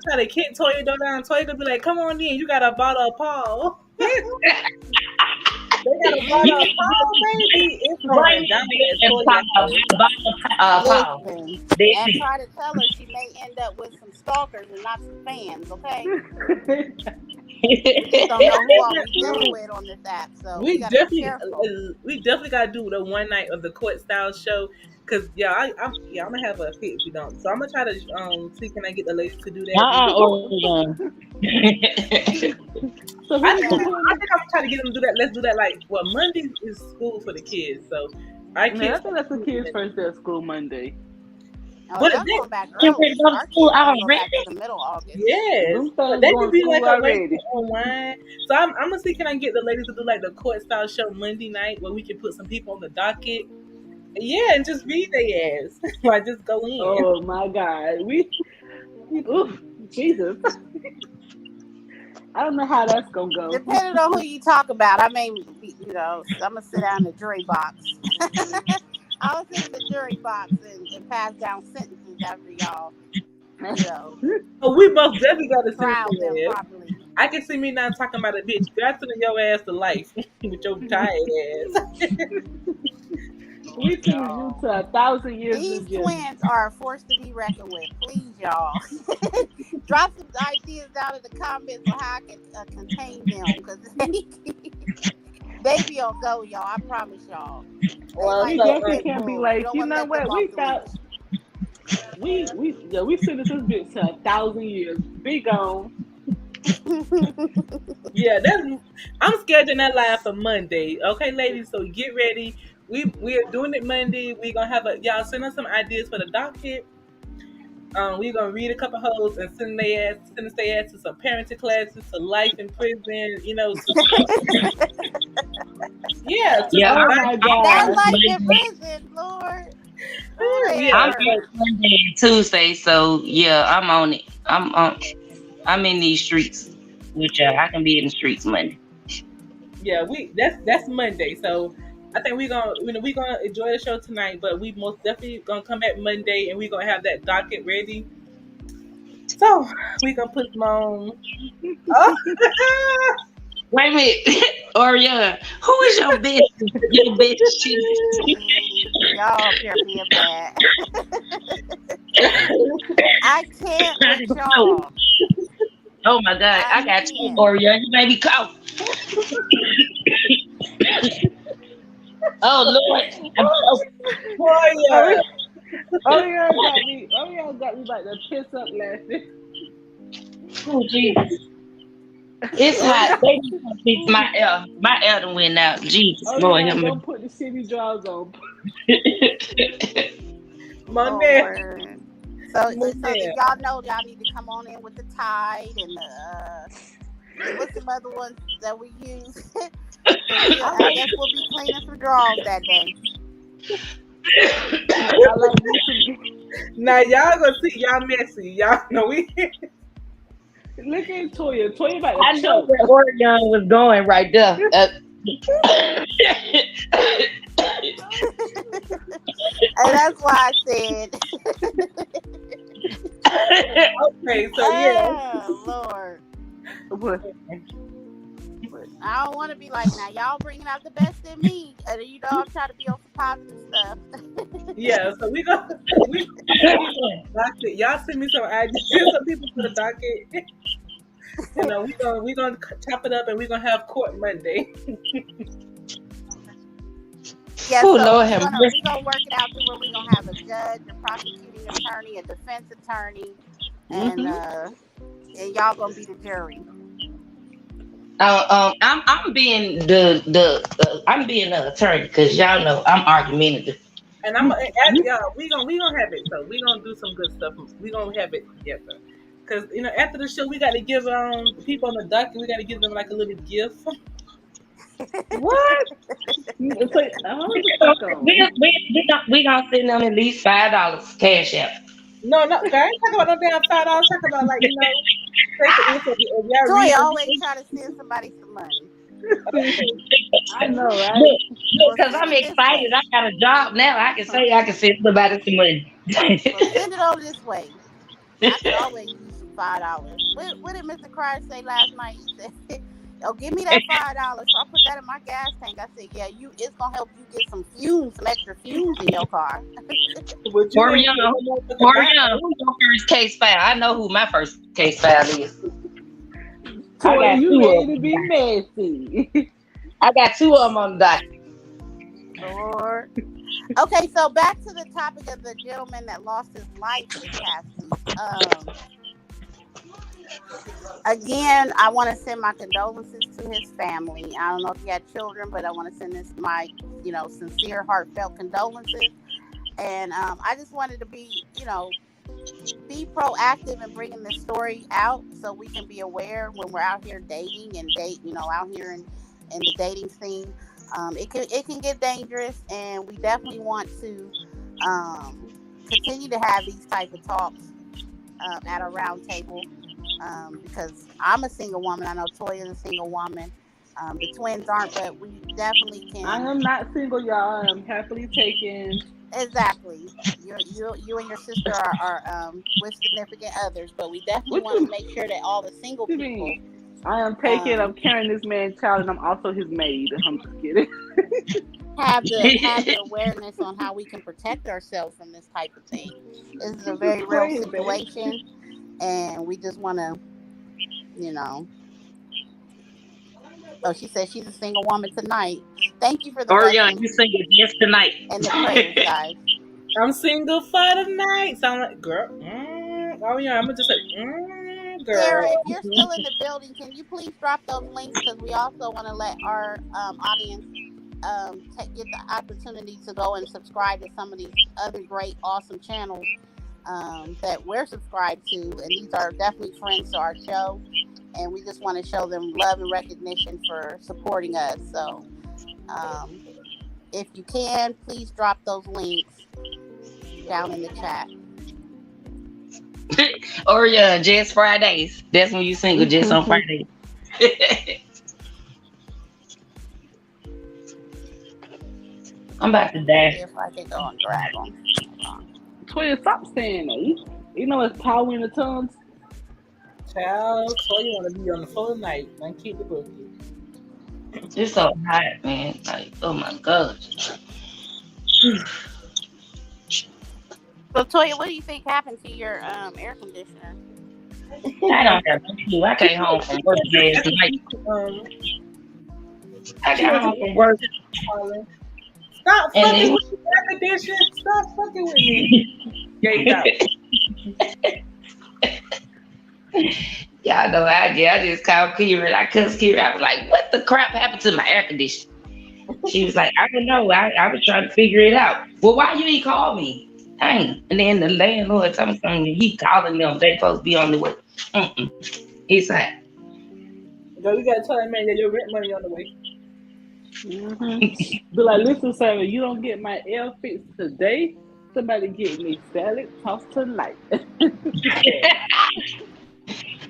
try to kick Toya down. Toya gonna be like, "Come on in, you got a bottle of Paul." They got a bottle of Paul, baby. It's going down Paul. And try to tell her she may end up with some stalkers and not some fans, okay? We just don't know who all we dealing with on this app, so we gotta be careful. we definitely gotta do the one night of the court style show. Cause I'm gonna have a fit if you don't. So I'm gonna try to see can I get the ladies to do that. So I think I'm trying to get them to do that. Let's do that. Like, Monday is school for the kids, so I think that's the kids' first day of school Monday. Oh, But they're they- going back They're early. going to Our school kids don't go already? back to the middle of August. Yes, Them but things they going could be to like school a race already. online. So I'm gonna see can I get the ladies to do like the court style show Monday night where we can put some people on the docket. Yeah, and just read their ass. Like just go in. Oh my God, oof, Jesus. I don't know how that's gonna go. Depending on who you talk about, I may, I'm gonna sit down in the jury box. I'll sit in the jury box and pass down sentences after y'all. Oh, we both definitely got to trial them see properly. I can see me not talking about a bitch. You got to send your ass to life with your tired ass. We send you to 1,000 years. These twins are a force to be reckoned with. Please, y'all, Drop some ideas down in the comments on how I can contain them because they be on go, y'all. I promise y'all. They Well, We like that definitely pit can't be bull. You like, don't you want to know let them what? off We the thought we sending this bitch to 1,000 years. Be gone. leash. yeah, I'm scheduling that live for Monday. Okay, ladies, so get ready. We are doing it Monday. We're gonna have y'all send us some ideas for the docket. We're gonna read a couple hoes and send their ass to some parenting classes, to life in prison, yeah, to Yeah, some Oh I'm, my That God. life in Monday. prison, Lord. yeah. I'm Lord. So back Monday and Tuesday, so yeah, I'm on it. I'm in these streets, which I can be in the streets Monday. yeah, that's Monday. So I think we're gonna enjoy the show tonight, but we most definitely gonna come back Monday and we're gonna have that docket ready. So we gonna put them on. Oh. Wait a minute, Oriana, who is your bitch? Your bitch? Y'all up here being bad. I can't I with didn't know. y'all. Oh my God, I I got you, can't. Oriana. You made me cough. Oh Lord, I'm choking. Boy, yeah. Y'all got me about to piss up laughing. Oh Jesus, it's Oh hot. yeah. They need to fix my air. My air done went out. Jesus, Oh Lord, yeah, help me. don't put the city drawers on. Monday. Lord. So Monday. did y'all know y'all need to come on in with the Tide and what's some other ones that we use? So I guess we'll be cleaning some drawers that day. I like me some. Now y'all gonna see y'all messy. Y'all know we Look at Toya. Toya about I to know choke. where Oregon was going right there. And that's why I said, okay, so yeah. oh Lord. What? I don't want to be like, now y'all bringing out the best in me. And I'm trying to be on some positive stuff. Yeah, so we that's it. Y'all send me some ideas, some people for the docket. We gonna chop it up and we're gonna have court Monday. Yeah, Oh so Lord we're have gonna mercy. we're gonna work it out to where we're gonna have a judge, a prosecuting attorney, a defense attorney, and y'all gonna be the jury. I'm being I'm being the attorney because y'all know I'm argumentative. And I'm gonna ask y'all, we gonna have it. So we gonna do some good stuff. We gonna have it together. Cause after the show we gotta give the people on the docket, we gotta give them like a little gift. What? So, hold the fuck on. We gonna send them at least $5 cash out. No, I ain't talking about no damn $5. Talk about like say for instance, if y'all read Toy the always trying to send somebody some money. I know, right? Look, Well, because send I'm it this excited. way. I got a job now. I can say I can send somebody some money. Well, send it over this way. I could always use some $5. What did Mr. Cryer say last night? He said, "Oh, give me that $5." So I put that in my gas tank. I said, "Yeah, it's gonna help you get some extra fumes in your car." But you ain't Oriana, who's your first case file? I know who my first case file is. I Toya, got you two ready of to them. be messy? I got two of them on the docket. Lord. Okay, so back to the topic of the gentleman that lost his life this past week. Again, I want to send my condolences to his family. I don't know if he had children, but I want to send my sincere, heartfelt condolences. And I just wanted to be proactive in bringing this story out so we can be aware when we're out here dating and out here in the dating scene. It can get dangerous, and we definitely want to continue to have these type of talks at a round table. Because I'm a single woman. I know Toya is a single woman. The twins aren't, but we definitely can. I am not single, y'all. I am happily taken. Exactly. You and your sister are with significant others, but we definitely want to make sure that all the single What you people. mean? I am taken. I'm carrying this man's child, and I'm also his maid. I'm just kidding. Have the awareness on how we can protect ourselves from this type of thing. This is a very real Crazy. situation. and we just want to, you know. Oh, she said she's a single woman tonight. Thank you for the Orion, blessings you sing it just tonight. and the prayers, guys. I'm single for the night. Sound like girl. Oh yeah, I'm gonna just say, girl. Sarah, if you're still in the building, can you please drop those links, because we also want to let our audience get the opportunity to go and subscribe to some of these other great, awesome channels that we're subscribed to, and these are definitely friends to our show, and we just want to show them love and recognition for supporting us. So if you can, please drop those links down in the chat. Orion, just Fridays. That's when you single, just on Fridays. I'm about to die. See if I can go and grab them. Toya, stop saying that. You know it's power in the tongues. Child, so you want to be on the floor tonight and keep the boogie. It's so hot, man. Like, oh my gosh. So, Toya, what do you think happened to your air conditioner? I don't have no clue. I came home from work last night. I got home from work. Stop And fucking then- with the air conditioner. Stop fucking with me. Gave out. Y'all know I just called Kira and I cussed Kira. I was like, what the crap happened to my air conditioner? She was like, I don't know. I was trying to figure it out. Well, why you ain't call me? Dang. And then the landlord told me something. He calling them. They supposed to be on the way. He's like, Girl, you gotta tell that man that your rent money on the way. Be like, listen, Sarah, you don't get my air fixed today. Somebody get me salad tossed tonight.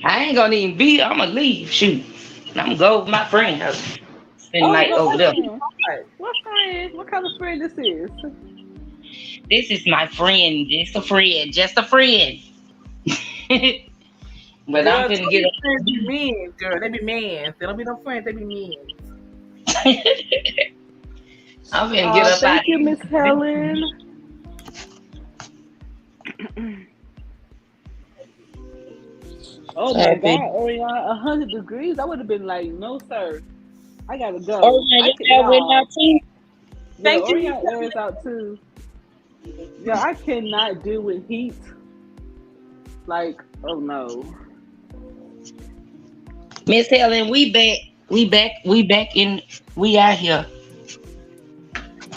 I ain't gonna even be. I'm gonna leave. Shoot. I'm gonna go with my friend house. Spend the night over there. What friend? What kind of friend this is? This is my friend. Just a friend. Just a friend. But Girl, I'm gonna get up. friends be men, girl. They be men. They don't be no friends. They be men. I'm gonna get up out. Thank you, Miss Helen. Oh my Okay. God, Orion, 100 degrees. I would have been like, no, sir. I gotta go. Oh, yeah, I we're not too. Thank you, Orion Miss Helen. wears out too. Yeah, I cannot deal with heat. Like, oh no. Miss Helen, we out here.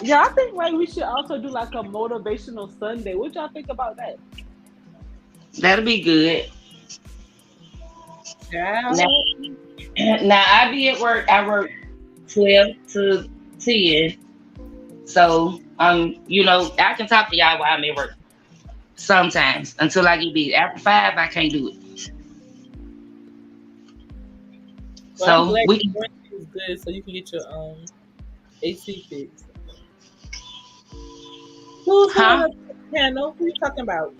Yeah, I think like we should also do like a motivational Sunday. What y'all think about that? That'll be good. Child. Now I be at work. I work 12 to 10. So you know, I can talk to y'all while I'm at work. Sometimes until I get busy. After 5, I can't do it. Well, I'm So glad we your rent is good, so you can get your AC fixed. Who's Huh? on the panel? Who you talking about?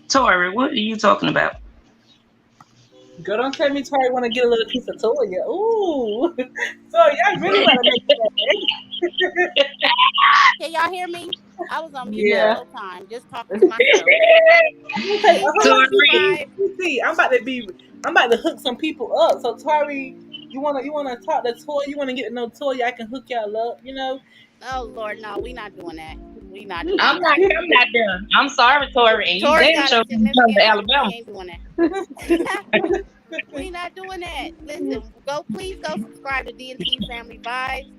Tori, what are you talking about? Girl, don't tell me Tori want to get a little piece of Toya. Ooh. So y'all really want to make that. Can y'all hear me? I was on mute Yeah. the whole time, just talking to myself. Okay, Tori. see, I'm about to hook some people up. So Tori, you wanna talk to Toy? You wanna get to know Toy? I can hook y'all up, you know? Oh Lord, no, we not doing that. We not doing I'm that. not done. I'm sorry, Tori, and you Tori damn got sure a can come to significant Alabama. We ain't doing that. We not doing that. Listen, please go subscribe to D&T Family Vibes.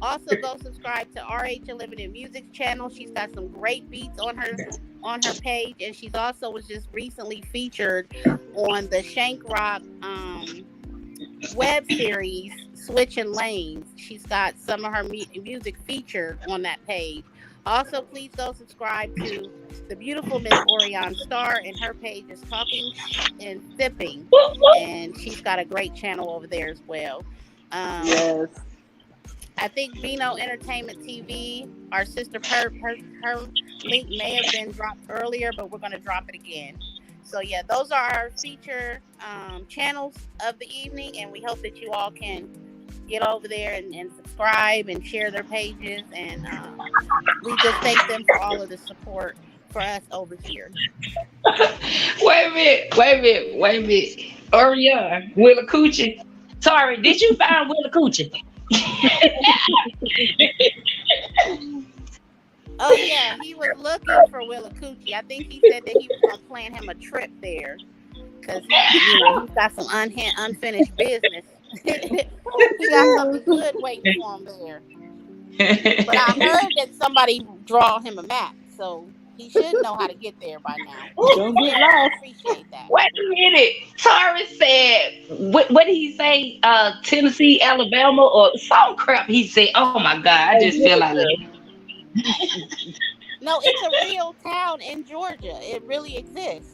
Also go subscribe to RH Unlimited Music channel. She's got some great beats on her page, and she's also was just recently featured on the Shank Rock web series Switching Lanes. She's got some of her music featured on that page. Also, please go subscribe to the beautiful Miss Orion Star, and her page is Talking and Sipping, and she's got a great channel over there as well. Yes. I think Vino Entertainment TV, our sister her link may have been dropped earlier, but we're going to drop it again. So yeah, those are our feature channels of the evening, and we hope that you all can get over there and subscribe and share their pages. And we just thank them for all of the support for us over here. Wait a minute. Orion, Willa Coochie. Sorry, did you find Willa Coochie? Oh yeah, he was looking for Willacoochee. I think he said that he was gonna plan him a trip there because he's got some unfinished business. He got something good waiting for him there. But I heard that somebody draw him a map, so he should know how to get there by now. Don't get lost. I appreciate that. Wait a minute. Taurus said, what did he say? Tennessee, Alabama, or some crap he said. Oh my God, I just feel like it. No, it's a real town in Georgia. It really exists.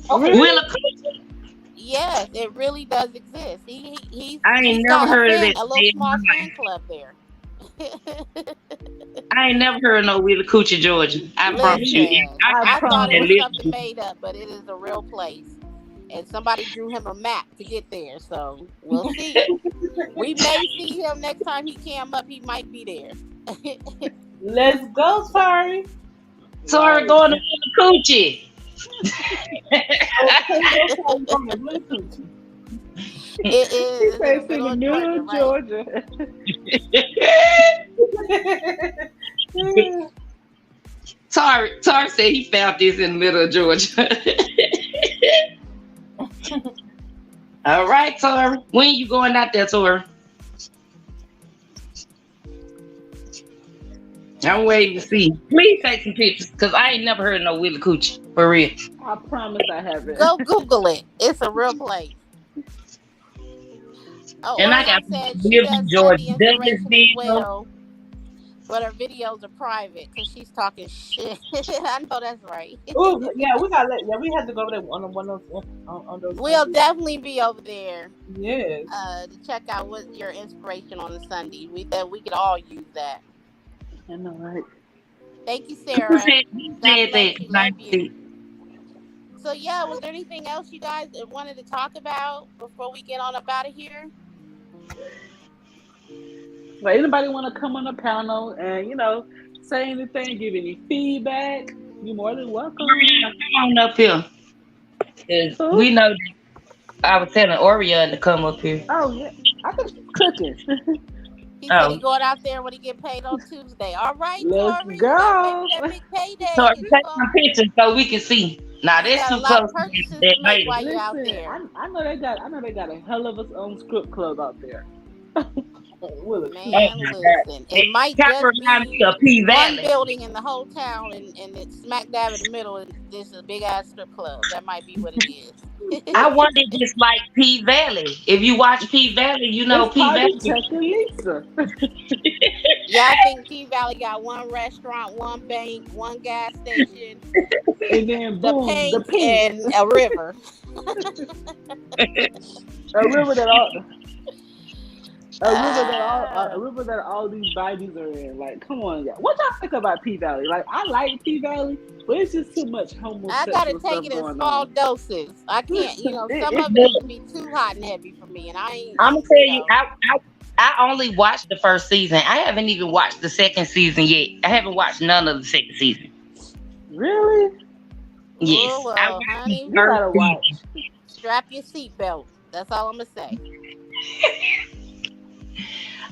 Willa Coochie? Yes, it really does exist. He's I ain't got never heard of it. a little small fan club there. I ain't never heard of no Willa Coochie, Georgia. I promise you. Listen, I thought it was Listen. something made up, but it is a real place. And somebody drew him a map to get there, so we'll see. We may see him next time he came up. He might be there. Let's go, sorry. Sorry, going to Willa Coochie. It He is says in the middle of Georgia. Tar said he found this in the middle of Georgia. All right, Tar. When you going out there, Tar? I'm waiting to see. Please take some pictures, because I ain't never heard of no Willa Coochie. For real. I promise I haven't. Go Google it. It's a real place. Oh, And I Orion got said she Willa, does Georgia. study Douglas inspiration as Video. well, but her videos are private because she's talking shit. I know that's right. Oh yeah, we have to go over there on those. We'll definitely be over there Yes. to check out what your inspiration on the Sunday. We could all use that. I know, right? Thank you, Who Sarah. said God that? bless you. Love you. So yeah, was there anything else you guys wanted to talk about before we get on up out of here? Well, anybody want to come on the panel and say anything, give any feedback? You're more than welcome. Come on up here. 'Cause Who? we know I was telling Orion to come up here. Oh yeah, I think she's cooking. He said Oh. he going out there when he get paid on Tuesday. All right, Let's Tori, go. that big payday. So You take know, some pictures so we can see. Now you that's got a too lot close of purchases to to that make lady. while you out Listen, there. I know they got a hell of its own strip club out there. Willa Man, Coochie. Oh, my listen, it might Kind just of remind be me of P one Valley. building in the whole town, and it's smack dab in the middle, and there's a big ass strip club. That might be what it is. I wonder if it's like P Valley. If you watch P Valley, you know It's P probably Valley. Chuck and Lisa. Yeah, I think P Valley got one restaurant, one bank, one gas station, And then the boom, the pink, pink. and a river. A river that all these bodies are in. Like, come on, y'all. What y'all think about P Valley? Like, I like P Valley, but it's just too much I homosexual gotta stuff take it in going small on. doses. I can't, some of it can be too hot and heavy for me, and I ain't. I'm gonna tell you, I only watched the first season. I haven't even watched the second season yet. I haven't watched none of the second season. Really? Yes, Oh, well, I watched honey, You the gotta first watch. season. strap your seatbelt. That's all I'm gonna say.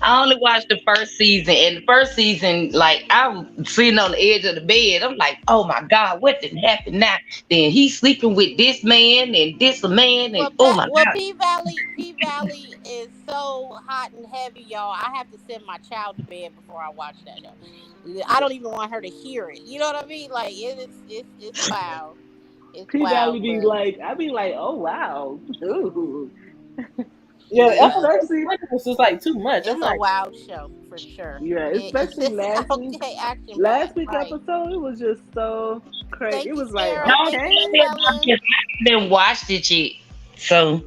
I only watched the first season, and the first season, like I was sitting on the edge of the bed. I'm like, oh my God, what did happen now? Then he's sleeping with this man and this man, and oh my God. P Valley is so hot and heavy, y'all. I have to send my child to bed before I watch that. I don't even want her to hear it. You know what I mean? Like it's wild. It's P Valley wild. be But like, I be like, oh wow. Ooh. Yeah, Yeah. especially was just like too much. I'm it's a like, wild show for sure. Yeah, especially last week. Okay, action. Last week right. episode, it was just so crazy. Thank It you, was like, Sarah. No, Thank okay. you, Bella. I haven't watched it yet, so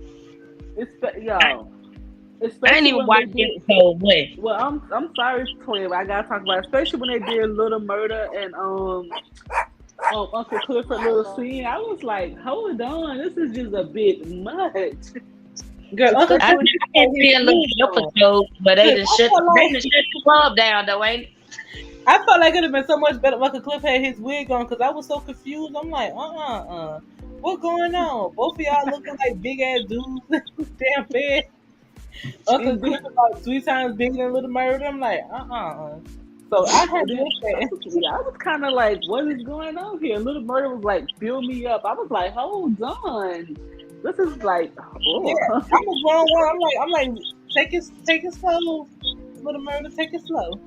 Yo, I especially ain't even when watched they did. episode one. Well, I'm sorry, Toya, but I gotta talk about it. Especially when they did Little Murder and Uncle Clifford little scene. I was like, hold on, this is just a bit much. Girl, Uncle I Cliff had didn't his see a little wig on. episode, but they Look, done shut the club down though, ain't it? I felt like it'd have been so much better if Uncle Cliff had his wig on because I was so confused. I'm like, what going on? Both of y'all looking like big ass dudes. Damn bed. Uncle Indeed. Cliff about 3 times bigger than Little Mermaid. I'm like, So I had And then missed that. yeah, I was kind of like, what is going on here? Little Murder was like, fill me up. I was like, hold on. This is like, Yeah, oh. I'm a grown one. I'm like, take it slow, Little Murder, take it slow.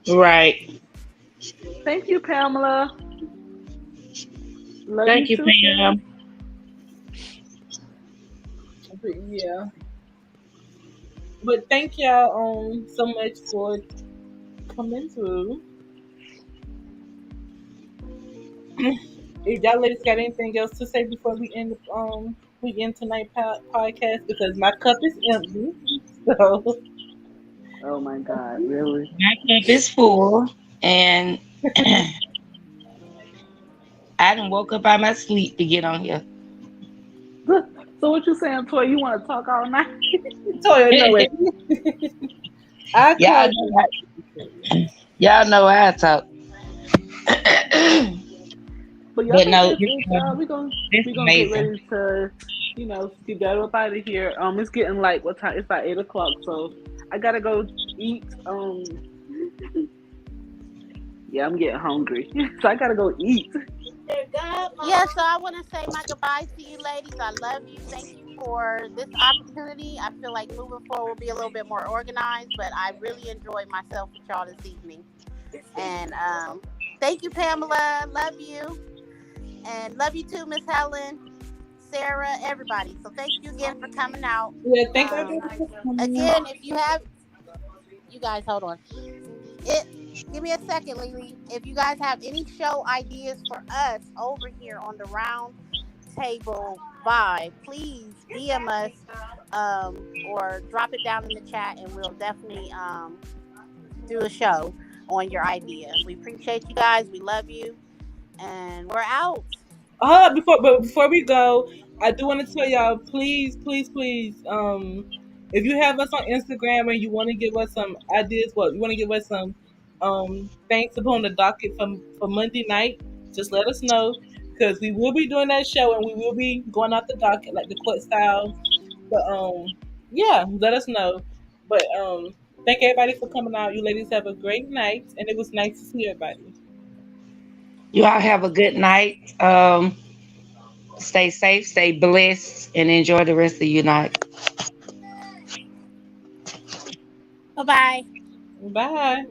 Right. Thank you, Pamela. Love Thank you, too, sis. Pam. But yeah. But thank y'all so much for coming through. If y'all ladies got anything else to say before we end tonight's podcast because my cup is empty. So Oh my God, really? My cup is full, and I done woke up out my sleep to get on here. So what you saying, Toy? You want to talk all night? Toya, no way. I Y'all called know, y'all know I talk. But y'all But think no, that's it, y'all. We gonna it's get amazing. ready to, get that up out of here. It's getting like what time? It's like 8 o'clock, so I gotta go eat. Yeah, I'm getting hungry, so I gotta go eat. Yeah, so I want to say my goodbyes to you ladies. I love you. Thank you for this opportunity. I feel like moving forward will be a little bit more organized, but I really enjoyed myself with y'all this evening. And thank you, Pamela. Love you. And love you too, Miss Helen, Sarah, everybody. So thank you again for coming out. Yeah, thank you Again, if you have, you guys, hold on. Give me a second, Lily. If you guys have any show ideas for us over here on the Round Table Vibe, please DM us or drop it down in the chat, and we'll definitely do a show on your idea. We appreciate you guys. We love you, and we're out. Before we go, I do want to tell y'all, please, if you have us on Instagram and you want to give us some ideas, you want to give us some things to put on the docket for Monday night, just let us know because we will be doing that show and we will be going out the docket like the court style. But yeah, let us know. But thank everybody for coming out. You ladies have a great night, and it was nice to see everybody. You all have a good night. Stay safe, stay blessed, and enjoy the rest of your night. Bye-bye. Bye.